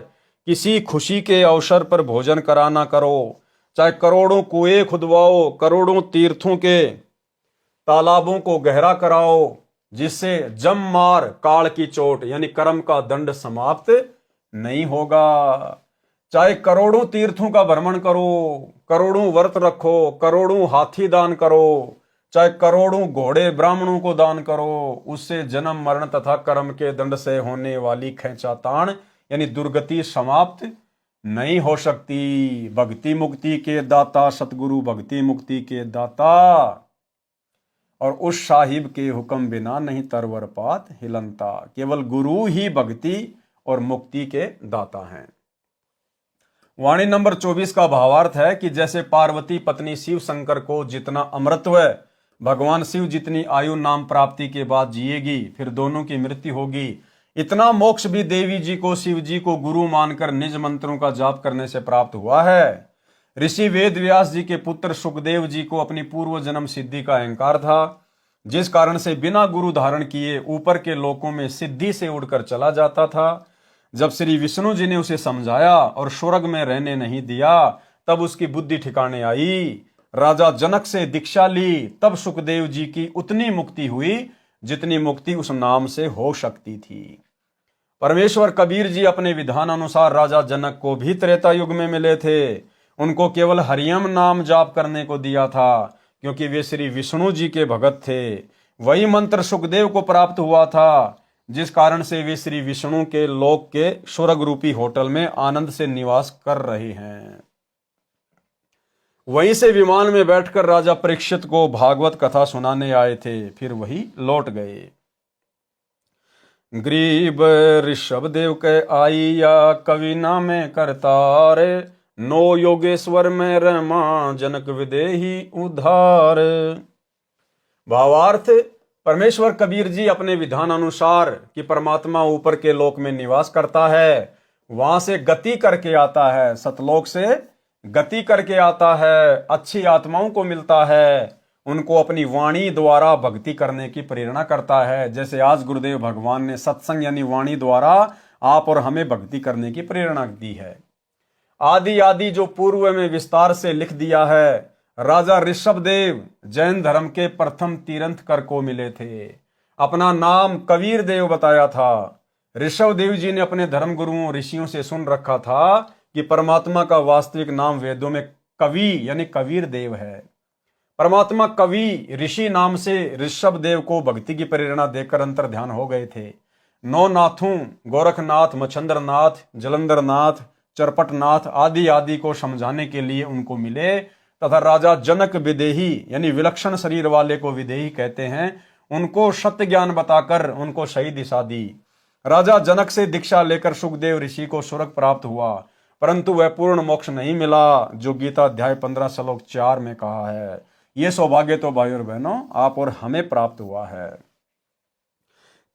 किसी खुशी के अवसर पर भोजन कराना करो, चाहे करोड़ों कुएं खुदवाओ, करोड़ों तीर्थों के तालाबों को गहरा कराओ, जिससे जम मार काल की चोट यानी कर्म का दंड समाप्त नहीं होगा। चाहे करोड़ों तीर्थों का भ्रमण करो, करोड़ों व्रत रखो, करोड़ों हाथी दान करो, चाहे करोड़ों घोड़े ब्राह्मणों को दान करो, उससे जन्म मरण तथा कर्म के दंड से होने वाली खींचातान यानी दुर्गति समाप्त नहीं हो सकती। भक्ति मुक्ति के दाता सतगुरु भक्ति मुक्ति के दाता, और उस साहिब के हुक्म बिना नहीं तरवर पात हिलनता। केवल गुरु ही भक्ति और मुक्ति के दाता हैं। वाणी नंबर 24 का भावार्थ है कि जैसे पार्वती पत्नी शिव शंकर को जितना अमृतत्व भगवान शिव जितनी आयु नाम प्राप्ति के बाद जिएगी, फिर दोनों की मृत्यु होगी, इतना मोक्ष भी देवी जी को शिव जी को गुरु मानकर निज मंत्रों का जाप करने से प्राप्त हुआ है। ऋषि वेद व्यास जी के पुत्र सुखदेव जी को अपनी पूर्व जन्म सिद्धि का अहंकार था, जिस कारण से बिना गुरु धारण किए ऊपर के लोकों में सिद्धि से उड़कर चला जाता था। जब श्री विष्णु जी ने उसे समझाया और स्वर्ग में रहने नहीं दिया, तब उसकी बुद्धि ठिकाने आई। राजा जनक से दीक्षा ली, तब सुखदेव जी की उतनी मुक्ति हुई जितनी मुक्ति उस नाम से हो सकती थी। परमेश्वर कबीर जी अपने विधान अनुसार राजा जनक को भी त्रेता युग में मिले थे। उनको केवल हरियम नाम जाप करने को दिया था, क्योंकि वे श्री विष्णु जी के भगत थे। वही मंत्र सुखदेव को प्राप्त हुआ था, जिस कारण से वे श्री विष्णु के लोक के स्वर्ग रूपी होटल में आनंद से निवास कर रहे हैं। वहीं से विमान में बैठकर राजा परीक्षित को भागवत कथा सुनाने आए थे, फिर वही लौट गए। गरीब ऋषभ देव के आइया कवि नामे करतार, नो योगेश्वर में रमा जनक विदेही उधार। भावार्थ, परमेश्वर कबीर जी अपने विधान अनुसार कि परमात्मा ऊपर के लोक में निवास करता है, वहां से गति करके आता है, सतलोक से गति करके आता है, अच्छी आत्माओं को मिलता है, उनको अपनी वाणी द्वारा भक्ति करने की प्रेरणा करता है। जैसे आज गुरुदेव भगवान ने सत्संग यानी वाणी द्वारा आप और हमें भक्ति करने की प्रेरणा दी है। आदि आदि जो पूर्व में विस्तार से लिख दिया है। राजा ऋषभ देव जैन धर्म के प्रथम तीर्थंकर को मिले थे। अपना नाम कबीर देव बताया था। ऋषभ देव जी ने अपने धर्म गुरुओं ऋषियों से सुन रखा था कि परमात्मा का वास्तविक नाम वेदों में कवि यानी कबीर देव है। परमात्मा कवि ऋषि नाम से ऋषभ देव को भक्ति की प्रेरणा देकर अंतर ध्यान हो गए थे। नौ नाथों गोरखनाथ, मच्छंद्रनाथ, जलंधरनाथ, चरपटनाथ आदि आदि को समझाने के लिए उनको मिले तथा राजा जनक विदेही यानी विलक्षण शरीर वाले को विदेही कहते हैं, उनको सत्य ज्ञान बताकर उनको सही दिशा दी। राजा जनक से दीक्षा लेकर सुखदेव ऋषि को स्वर्ग प्राप्त हुआ, परंतु वह पूर्ण मोक्ष नहीं मिला जो गीता अध्याय 15 श्लोक 4 में कहा है। ये सौभाग्य तो भाई और बहनों आप और हमें प्राप्त हुआ है।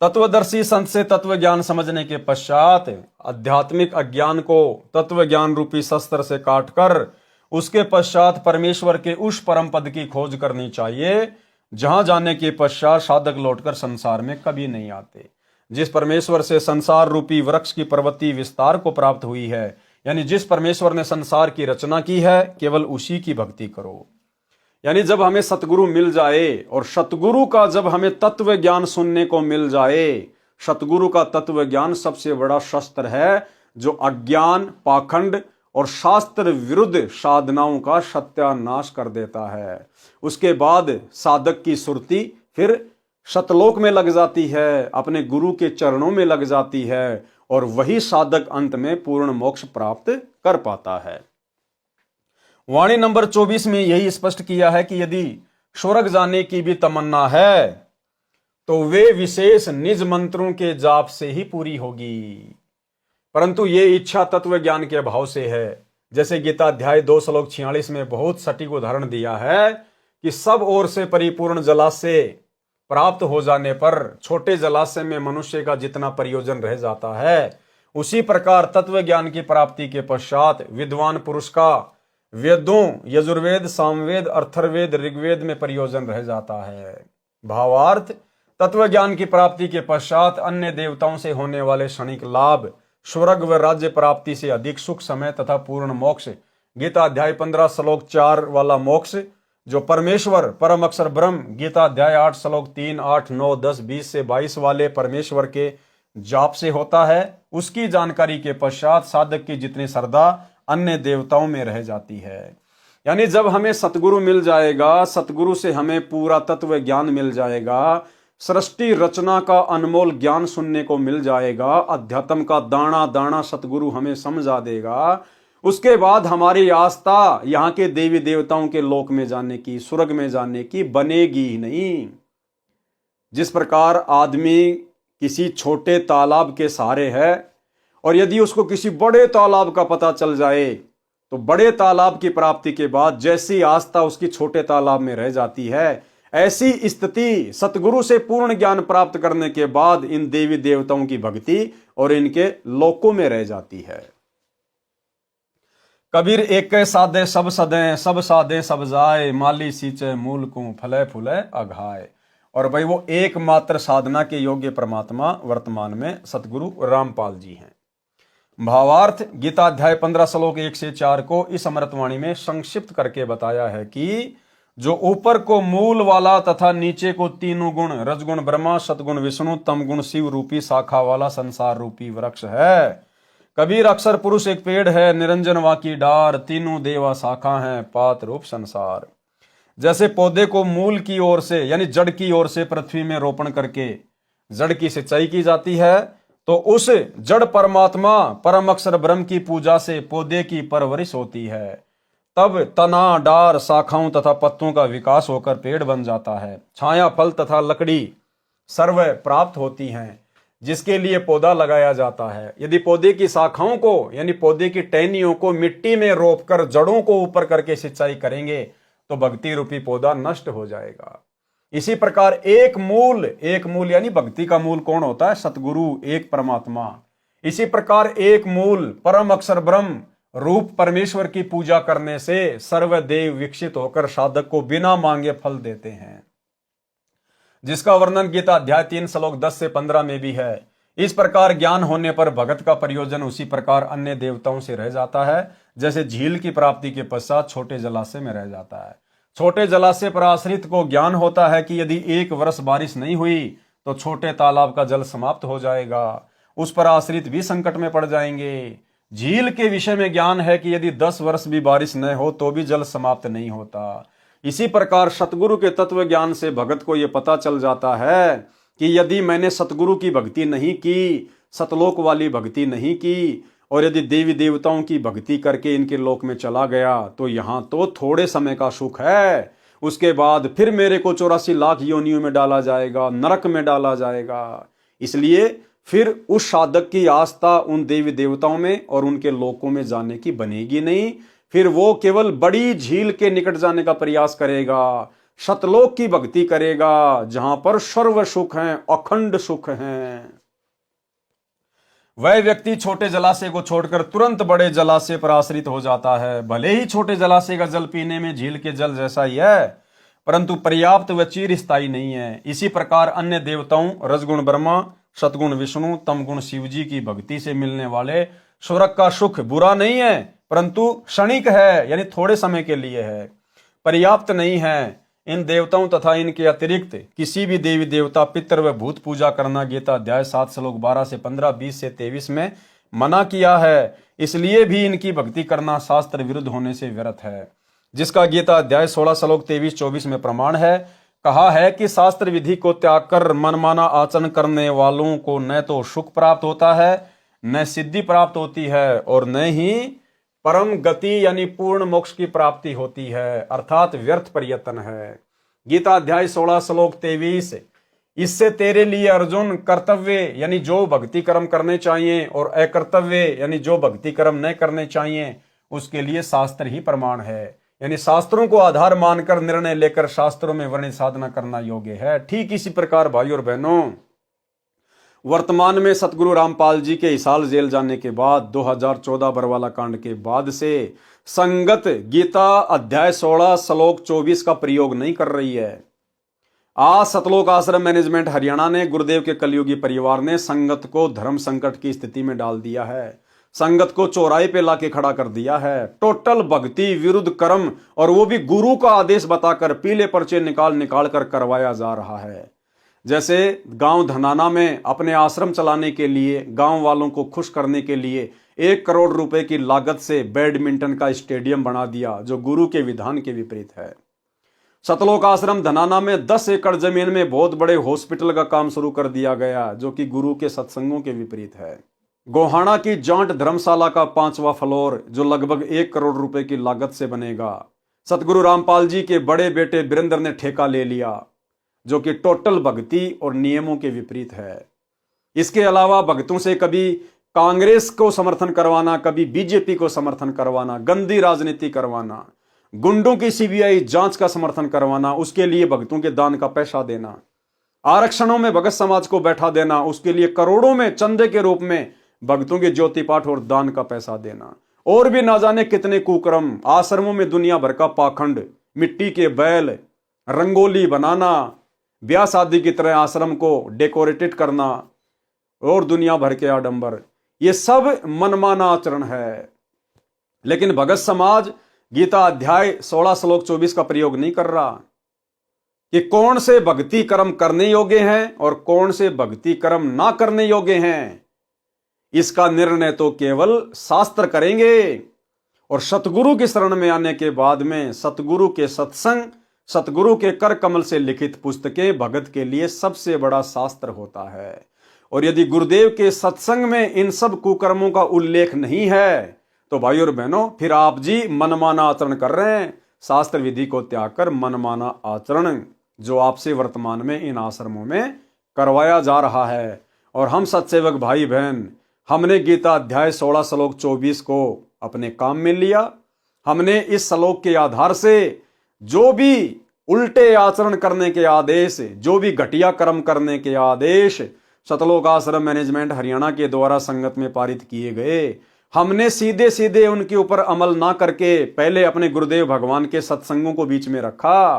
तत्वदर्शी संत से तत्व ज्ञान समझने के पश्चात आध्यात्मिक अज्ञान को तत्व ज्ञान रूपी शस्त्र से काटकर उसके पश्चात परमेश्वर के उस परम पद की खोज करनी चाहिए, जहां जाने के पश्चात साधक लौटकर संसार में कभी नहीं आते। जिस परमेश्वर से संसार रूपी वृक्ष की प्रवृत्ति विस्तार को प्राप्त हुई है, यानी जिस परमेश्वर ने संसार की रचना की है, केवल उसी की भक्ति करो। यानी जब हमें सतगुरु मिल जाए और सतगुरु का जब हमें तत्व ज्ञान सुनने को मिल जाए, सतगुरु का तत्व ज्ञान सबसे बड़ा शस्त्र है जो अज्ञान, पाखंड और शास्त्र विरुद्ध साधनाओं का सत्यानाश कर देता है। उसके बाद साधक की सुरति फिर सतलोक में लग जाती है, अपने गुरु के चरणों में लग जाती है और वही साधक अंत में पूर्ण मोक्ष प्राप्त कर पाता है। वाणी नंबर 24 में यही स्पष्ट किया है कि यदि स्वर्ग जाने की भी तमन्ना है तो वे विशेष निज मंत्रों के जाप से ही पूरी होगी, परंतु ये इच्छा तत्व ज्ञान के अभाव से है। जैसे गीता अध्याय 2 श्लोक 46 में बहुत सटीक उदाहरण दिया है कि सब ओर से परिपूर्ण जलाशय प्राप्त हो जाने पर छोटे जलाशय में मनुष्य का जितना प्रयोजन रह जाता है, उसी प्रकार तत्व ज्ञान की प्राप्ति के पश्चात विद्वान पुरुष का वेदों यजुर्वेद सामवेद अर्थर्वेद ऋग्वेद में प्रयोजन रह जाता है। भावार्थ, तत्व ज्ञान की प्राप्ति के पश्चात अन्य देवताओं से होने वाले क्षणिक लाभ, स्वर्ग व राज्य प्राप्ति से अधिक सुख समय तथा पूर्ण मोक्ष, गीता अध्याय 15 श्लोक 4 वाला मोक्ष जो परमेश्वर परम अक्षर ब्रह्म, गीता अध्याय 8 श्लोक 3 8 9 10 20 से 22 वाले परमेश्वर के जाप से होता है, उसकी जानकारी के पश्चात साधक की जितनी श्रद्धा अन्य देवताओं में रह जाती है। यानी जब हमें सतगुरु मिल जाएगा, सतगुरु से हमें पूरा तत्व ज्ञान मिल जाएगा, सृष्टि रचना का अनमोल ज्ञान सुनने को मिल जाएगा, अध्यात्म का दाना दाना सतगुरु हमें समझा देगा, उसके बाद हमारी आस्था यहाँ के देवी देवताओं के लोक में जाने की, स्वर्ग में जाने की बनेगी ही नहीं। जिस प्रकार आदमी किसी छोटे तालाब के सहारे है और यदि उसको किसी बड़े तालाब का पता चल जाए तो बड़े तालाब की प्राप्ति के बाद जैसी आस्था उसकी छोटे तालाब में रह जाती है, ऐसी स्थिति सतगुरु से पूर्ण ज्ञान प्राप्त करने के बाद इन देवी देवताओं की भक्ति और इनके लोकों में रह जाती है। कबीर एक साधे सब सदे, सब साधे सब जाए, माली सींचे मूल को फले फूले अघाए। और भाई वो एकमात्र साधना के योग्य परमात्मा वर्तमान में सतगुरु रामपाल जी हैं। भावार्थ, गीता अध्याय 15 श्लोक 1 से 4 को इस अमृतवाणी में संक्षिप्त करके बताया है कि जो ऊपर को मूल वाला तथा नीचे को तीनों गुण रजगुण ब्रह्मा, सतगुण विष्णु, तमगुण शिव रूपी शाखा वाला संसार रूपी वृक्ष है। कबीर अक्षर पुरुष एक पेड़ है, निरंजन वाकी डार, तीनों देवा शाखा है, पात रूप संसार। जैसे पौधे को मूल की ओर से यानी जड़ की ओर से पृथ्वी में रोपण करके जड़ की सिंचाई की जाती है, तो उस जड़ परमात्मा परम अक्षर ब्रह्म की पूजा से पौधे की परवरिश होती है। तब तना, डार, शाखाओं तथा पत्तों का विकास होकर पेड़ बन जाता है। छाया, फल तथा लकड़ी सर्व प्राप्त होती हैं, जिसके लिए पौधा लगाया जाता है। यदि पौधे की शाखाओं को यानी पौधे की टहनियों को मिट्टी में रोपकर जड़ों को ऊपर करके सिंचाई करेंगे तो भक्ति रूपी पौधा नष्ट हो जाएगा। इसी प्रकार एक मूल यानी भक्ति का मूल कौन होता है? सतगुरु, एक परमात्मा। इसी प्रकार एक मूल परम अक्षर ब्रह्म रूप परमेश्वर की पूजा करने से सर्वदेव विकसित होकर साधक को बिना मांगे फल देते हैं, जिसका वर्णन गीता अध्याय 3 श्लोक 10 से 15 में भी है। इस प्रकार ज्ञान होने पर भगत का प्रयोजन उसी प्रकार अन्य देवताओं से रह जाता है, जैसे झील की प्राप्ति के पश्चात छोटे जलाशय में रह जाता है। छोटे जलाशय पर आश्रित को ज्ञान होता है कि यदि 1 वर्ष बारिश नहीं हुई तो छोटे तालाब का जल समाप्त हो जाएगा, उस पर आश्रित भी संकट में पड़ जाएंगे। झील के विषय में ज्ञान है कि यदि 10 वर्ष भी बारिश न हो तो भी जल समाप्त नहीं होता। इसी प्रकार सतगुरु के तत्व ज्ञान से भगत को यह पता चल जाता है कि यदि मैंने सतगुरु की भक्ति नहीं की, सतलोक वाली भक्ति नहीं की, और यदि देवी देवताओं की भक्ति करके इनके लोक में चला गया तो यहाँ तो थोड़े समय का सुख है, उसके बाद फिर मेरे को 84 लाख योनियों में डाला जाएगा, नरक में डाला जाएगा। इसलिए फिर उस साधक की आस्था उन देवी देवताओं में और उनके लोकों में जाने की बनेगी नहीं। फिर वो केवल बड़ी झील के निकट जाने का प्रयास करेगा, सतलोक की भक्ति करेगा, जहां पर सर्व सुख हैं, अखंड सुख हैं। वह व्यक्ति छोटे जलाशय को छोड़कर तुरंत बड़े जलाशय पर आश्रित हो जाता है। भले ही छोटे जलाशय का जल पीने में झील के जल जैसा ही है, परंतु पर्याप्त व चिरस्थायी नहीं है। इसी प्रकार अन्य देवताओं रजगुण ब्रह्मा, सतगुण विष्णु, तमगुण शिव जी की भक्ति से मिलने वाले स्वर्ग का सुख बुरा नहीं है, परंतु क्षणिक है, यानी थोड़े समय के लिए है, पर्याप्त नहीं है। इन देवताओं तथा इनके अतिरिक्त किसी भी देवी देवता, पितर व भूत पूजा करना गीता अध्याय 7 श्लोक 12 से 15, 20 से 23 में मना किया है। इसलिए भी इनकी भक्ति करना शास्त्र विरुद्ध होने से व्यर्थ है, जिसका गीता अध्याय 16 श्लोक 23-24 में प्रमाण है। कहा है कि शास्त्र विधि को त्याग कर मनमाना आचरण करने वालों को न तो सुख प्राप्त होता है, न सिद्धि प्राप्त होती है, और न ही परम गति यानी पूर्ण मोक्ष की प्राप्ति होती है, अर्थात व्यर्थ प्रयत्न है। गीता अध्याय 16 श्लोक 23, इससे तेरे लिए अर्जुन कर्तव्य यानी जो भक्ति कर्म करने चाहिए और अकर्तव्य यानी जो भक्ति कर्म न करने चाहिए उसके लिए शास्त्र ही प्रमाण है। यानी शास्त्रों को आधार मानकर निर्णय लेकर शास्त्रों में वर्णित साधना करना योग्य है। ठीक इसी प्रकार भाई और बहनों, वर्तमान में सतगुरु रामपाल जी के हिसार जेल जाने के बाद 2014 बरवाला कांड के बाद से संगत गीता अध्याय 16 श्लोक 24 का प्रयोग नहीं कर रही है। आज सतलोक आश्रम मैनेजमेंट हरियाणा ने गुरुदेव के कलयुगी परिवार ने संगत को धर्म संकट की स्थिति में डाल दिया है, संगत को चौराहे पे लाके खड़ा कर दिया है। टोटल भक्ति विरुद्ध कर्म, और वो भी गुरु का आदेश बताकर पीले पर्चे निकाल निकाल कर करवाया जा रहा है। जैसे गांव धनाना में अपने आश्रम चलाने के लिए, गांव वालों को खुश करने के लिए 1 करोड़ रुपए की लागत से बैडमिंटन का स्टेडियम बना दिया, जो गुरु के विधान के विपरीत है। सतलोक आश्रम धनाना में 10 एकड़ जमीन में बहुत बड़े हॉस्पिटल का काम शुरू कर दिया गया, जो कि गुरु के सत्संगों के विपरीत है। गोहाना की जांट धर्मशाला का 5वां फ्लोर, जो लगभग 1 करोड़ रुपए की लागत से बनेगा, सतगुरु रामपाल जी के बड़े बेटे वीरेंद्र ने ठेका ले लिया, जो कि टोटल भक्ति और नियमों के विपरीत है। इसके अलावा भक्तों से कभी कांग्रेस को समर्थन करवाना, कभी बीजेपी को समर्थन करवाना, गंदी राजनीति करवाना, गुंडों की सीबीआई जांच का समर्थन करवाना, उसके लिए भक्तों के दान का पैसा देना, आरक्षणों में भगत समाज को बैठा देना, उसके लिए करोड़ों में चंदे के रूप में भक्तों के ज्योति पाठ और दान का पैसा देना, और भी ना जाने कितने कुकर्म। आश्रमों में दुनिया भर का पाखंड, मिट्टी के बैल, रंगोली बनाना, ब्याह शादी की तरह आश्रम को डेकोरेटेड करना और दुनिया भर के आडंबर, ये सब मनमाना आचरण है। लेकिन भगत समाज गीता अध्याय 16 श्लोक 24 का प्रयोग नहीं कर रहा कि कौन से भक्ति कर्म करने योग्य हैं और कौन से भक्ति कर्म ना करने योग्य हैं। इसका निर्णय तो केवल शास्त्र करेंगे, और सतगुरु की शरण में आने के बाद में सतगुरु के सत्संग, सतगुरु के कर कमल से लिखित पुस्तकें भगत के लिए सबसे बड़ा शास्त्र होता है। और यदि गुरुदेव के सत्संग में इन सब कुकर्मों का उल्लेख नहीं है तो भाई और बहनों, फिर आप जी मनमाना आचरण कर रहे हैं। शास्त्र विधि को त्याग कर मनमाना आचरण जो आपसे वर्तमान में इन आश्रमों में करवाया जा रहा है। और हम सत्सेवक भाई बहन, हमने गीता अध्याय 16 श्लोक 24 को अपने काम में लिया। हमने इस श्लोक के आधार से जो भी उल्टे आचरण करने के आदेश, जो भी घटिया कर्म करने के आदेश सतलोक आश्रम मैनेजमेंट हरियाणा के द्वारा संगत में पारित किए गए, हमने सीधे सीधे उनके ऊपर अमल ना करके पहले अपने गुरुदेव भगवान के सत्संगों को बीच में रखा,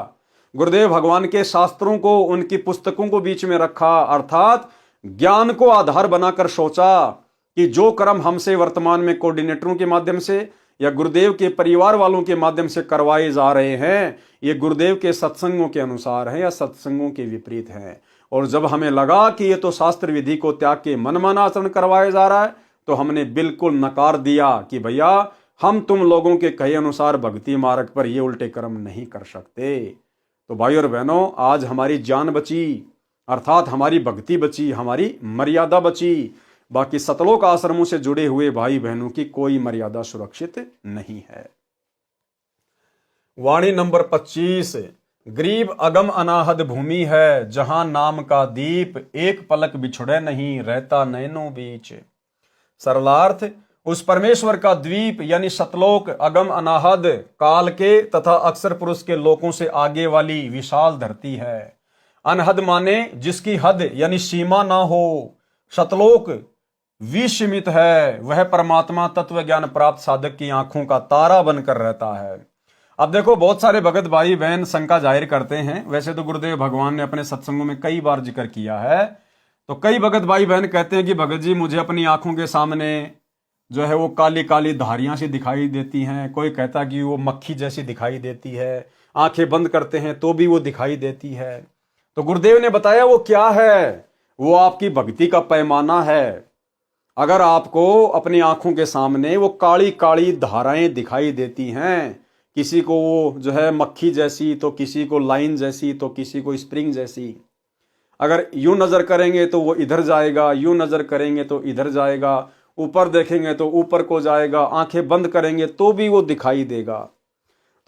गुरुदेव भगवान के शास्त्रों को, उनकी पुस्तकों को बीच में रखा, अर्थात ज्ञान को आधार बनाकर सोचा कि जो कर्म हमसे वर्तमान में कोऑर्डिनेटरों के माध्यम से या गुरुदेव के परिवार वालों के माध्यम से करवाए जा रहे हैं, ये गुरुदेव के सत्संगों के अनुसार है या सत्संगों के विपरीत है। और जब हमें लगा कि ये तो शास्त्र विधि को त्याग के मनमाना आचरण करवाया जा रहा है, तो हमने बिल्कुल नकार दिया कि भैया हम तुम लोगों के कहे अनुसार भक्ति मार्ग पर ये उल्टे कर्म नहीं कर सकते। तो भाई और बहनों, आज हमारी जान बची, अर्थात हमारी भक्ति बची, हमारी मर्यादा बची। बाकी सतलोक आश्रमों से जुड़े हुए भाई बहनों की कोई मर्यादा सुरक्षित नहीं है। वाणी नंबर 25, गरीब अगम अनाहद भूमि है, जहां नाम का दीप एक पलक बिछुड़े नहीं, रहता नैनों बीच। सरलार्थ, उस परमेश्वर का द्वीप यानी सतलोक अगम अनाहद, काल के तथा अक्षर पुरुष के लोकों से आगे वाली विशाल धरती है। अनहद माने जिसकी हद यानी सीमा ना हो। सतलोक विसीमित है, वह परमात्मा तत्व ज्ञान प्राप्त साधक की आंखों का तारा बनकर रहता है। अब देखो, बहुत सारे भगत भाई बहन शंका जाहिर करते हैं। वैसे तो गुरुदेव भगवान ने अपने सत्संगों में कई बार जिक्र किया है, तो कई भगत भाई बहन कहते हैं कि भगत जी मुझे अपनी आंखों के सामने जो है वो काली काली धारियां सी दिखाई देती हैं। कोई कहता कि वो मक्खी जैसी दिखाई देती है, आंखें बंद करते हैं तो भी वो दिखाई देती है। तो गुरुदेव ने बताया वो क्या है, वो आपकी भक्ति का पैमाना है। अगर आपको अपनी आंखों के सामने वो काली काली धाराएं दिखाई देती हैं, किसी को वो जो है मक्खी जैसी, तो किसी को लाइन जैसी, तो किसी को स्प्रिंग जैसी, अगर यूं नजर करेंगे तो वो इधर जाएगा, यूं नजर करेंगे तो इधर जाएगा, ऊपर देखेंगे तो ऊपर को जाएगा, आंखें बंद करेंगे तो भी वो दिखाई देगा।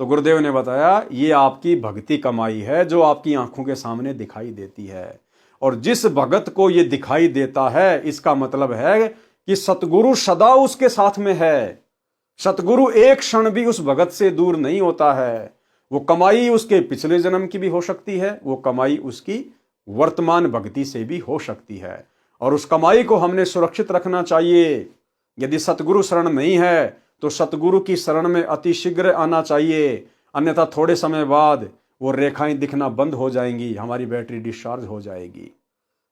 तो गुरुदेव ने बताया ये आपकी भक्ति कमाई है जो आपकी आंखों के सामने दिखाई देती है। और जिस भगत को ये दिखाई देता है इसका मतलब है कि सतगुरु सदा उसके साथ में है। सतगुरु एक क्षण भी उस भगत से दूर नहीं होता है। वो कमाई उसके पिछले जन्म की भी हो सकती है, वो कमाई उसकी वर्तमान भक्ति से भी हो सकती है। और उस कमाई को हमने सुरक्षित रखना चाहिए। यदि सतगुरु शरण नहीं है तो सतगुरु की शरण में अति शीघ्र आना चाहिए, अन्यथा थोड़े समय बाद वो रेखाएं दिखना बंद हो जाएंगी, हमारी बैटरी डिस्चार्ज हो जाएगी।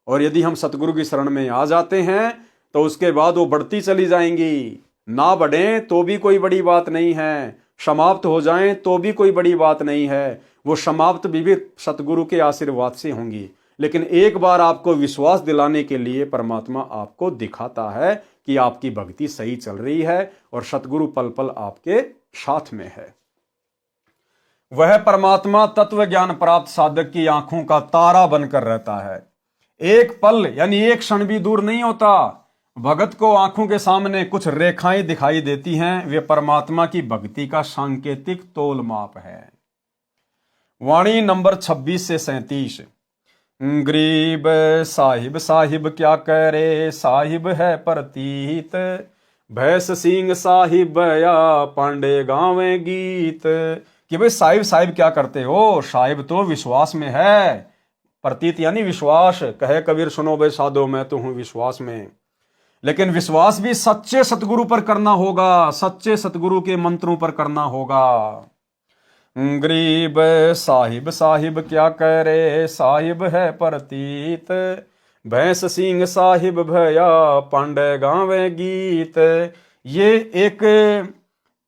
और यदि हम सतगुरु की शरण में आ जाते हैं तो उसके बाद वो बढ़ती चली जाएंगी। ना बढ़ें तो भी कोई बड़ी बात नहीं है, समाप्त हो जाएं तो भी कोई बड़ी बात नहीं है। वो समाप्त भी सतगुरु के आशीर्वाद से होंगी। लेकिन एक बार आपको विश्वास दिलाने के लिए परमात्मा आपको दिखाता है कि आपकी भक्ति सही चल रही है और सतगुरु पल पल आपके साथ में है। वह परमात्मा तत्व ज्ञान प्राप्त साधक की आंखों का तारा बनकर रहता है। एक पल यानी एक क्षण भी दूर नहीं होता। भगत को आंखों के सामने कुछ रेखाएं दिखाई देती हैं, वे परमात्मा की भक्ति का सांकेतिक तोल माप है। वाणी नंबर 26 से 37। गरीब साहिब साहिब क्या करे, साहिब है प्रतीत, भैंस सिंह साहिब या पांडे गावे गीत। कि भाई साहिब साहिब क्या करते हो, साहिब तो विश्वास में है, प्रतीत यानी विश्वास। कहे कबीर सुनो बे साधो मैं तो हूं विश्वास में। लेकिन विश्वास भी सच्चे सतगुरु पर करना होगा, सच्चे सतगुरु के मंत्रों पर करना होगा। गरीब साहिब साहिब क्या करे, साहिब है प्रतीत, भैंस सिंह साहिब भया पांडे गावे गीत। ये एक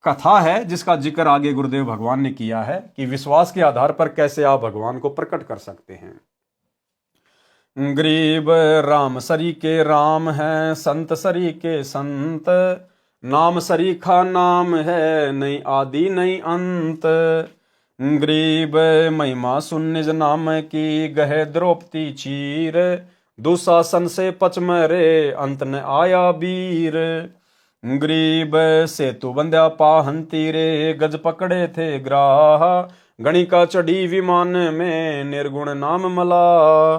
कथा है जिसका जिक्र आगे गुरुदेव भगवान ने किया है कि विश्वास के आधार पर कैसे आप भगवान को प्रकट कर सकते हैं। गरीब राम सरी के राम है, संत सरी के संत, नाम सरीखा नाम है, नहीं आदि नहीं अंत। गरीब महिमा सुन निज नाम की, गहे द्रौपदी चीर, दुशासन से पचमरे अंत न आया वीर। गरीब सेतु बंध्या पाहन तीरे, गज पकड़े थे ग्राह, गणिका चढ़ी विमान में निर्गुण नाम मला।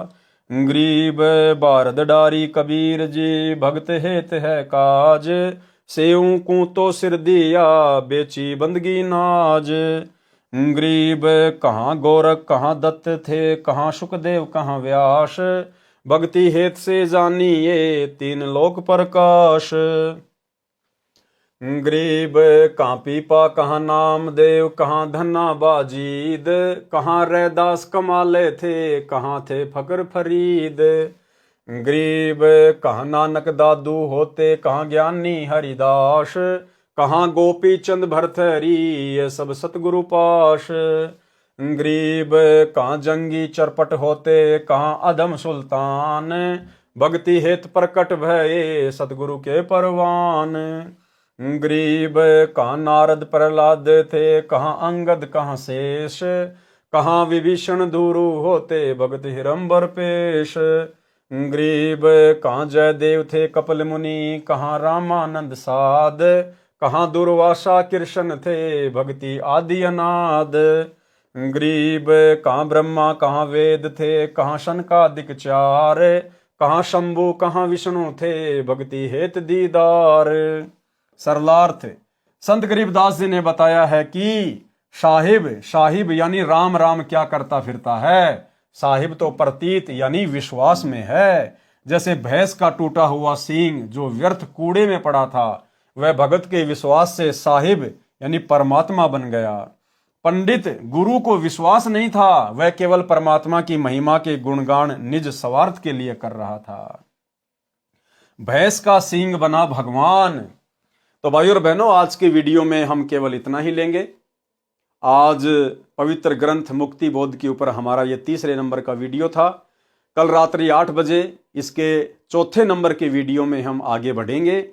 गरीब बारद डारी कबीर जी, भगत हेत है काज, सेऊ को तो सिर दिया बेची बंदगी नाज। गरीब कहाँ गोरख कहाँ दत्त थे, कहाँ सुखदेव कहाँ व्यास, भक्ति हेत से जानिए तीन लोक प्रकाश। गरीब कहाँ पीपा कहाँ नामदेव, कहाँ धन्ना बाजीद, कहाँ रैदास कमाले थे, कहाँ थे फकर फरीद। गरीब कहाँ नानक दादू होते, कहाँ ज्ञानी हरिदास, कहाँ गोपी चंद भरथरी ये सब सतगुरु पाश। गरीब कहाँ जंगी चरपट होते, कहाँ अधम सुल्तान, भक्ति हेत प्रकट भये सतगुरु के परवान। गरीब कहाँ नारद प्रहलाद थे, कहाँ अंगद कहाँ शेष, कहाँ विभीषण दूरु होते भगत हिरंबर पेश। गरीब कहाँ जयदेव थे कपिल मुनि, कहाँ रामानंद साध, कहाँ दुर्वासा कृष्ण थे भक्ति आदि अनाद। गरीब कहाँ ब्रह्मा कहाँ वेद थे, कहाँ शनकादिक चार, कहाँ शंभु कहाँ विष्णु थे भक्ति हेत दीदार। सरलार्थ संत गरीबदास जी ने बताया है कि साहिब साहिब यानी राम राम क्या करता फिरता है। साहिब तो प्रतीत यानी विश्वास में है। जैसे भैंस का टूटा हुआ सींग जो व्यर्थ कूड़े में पड़ा था, वह भगत के विश्वास से साहिब यानी परमात्मा बन गया। पंडित गुरु को विश्वास नहीं था, वह केवल परमात्मा की महिमा के गुणगान निज स्वार्थ के लिए कर रहा था। भैंस का सींग बना भगवान। तो भाई और बहनों, आज की वीडियो में हम केवल इतना ही लेंगे। आज पवित्र ग्रंथ मुक्ति बोध के ऊपर हमारा ये तीसरे नंबर का वीडियो था। कल रात्रि 8 बजे इसके चौथे नंबर के वीडियो में हम आगे बढ़ेंगे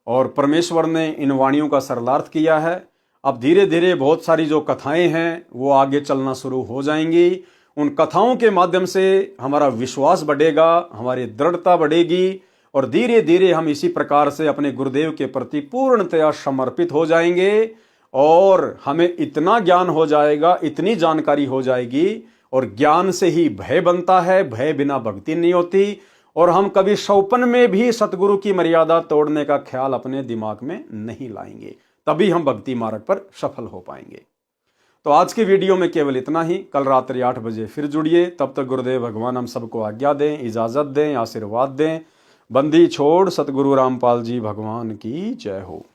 और परमेश्वर ने इन वाणियों का सरलार्थ किया है। अब धीरे धीरे बहुत सारी जो कथाएं हैं वो आगे चलना शुरू हो जाएंगी। उन कथाओं के माध्यम से हमारा विश्वास बढ़ेगा, हमारी दृढ़ता बढ़ेगी और धीरे धीरे हम इसी प्रकार से अपने गुरुदेव के प्रति पूर्णतया समर्पित हो जाएंगे और हमें इतना ज्ञान हो जाएगा, इतनी जानकारी हो जाएगी, और ज्ञान से ही भय बनता है, भय बिना भक्ति नहीं होती, और हम कभी सौपन में भी सतगुरु की मर्यादा तोड़ने का ख्याल अपने दिमाग में नहीं लाएंगे, तभी हम भक्ति मार्ग पर सफल हो पाएंगे। तो आज की वीडियो में केवल इतना ही। कल रात्रि 8 बजे फिर जुड़िए। तब तक गुरुदेव भगवान हम सबको आज्ञा दें, इजाजत दें, आशीर्वाद दें। बंदी छोड़ सतगुरु रामपाल जी भगवान की जय हो।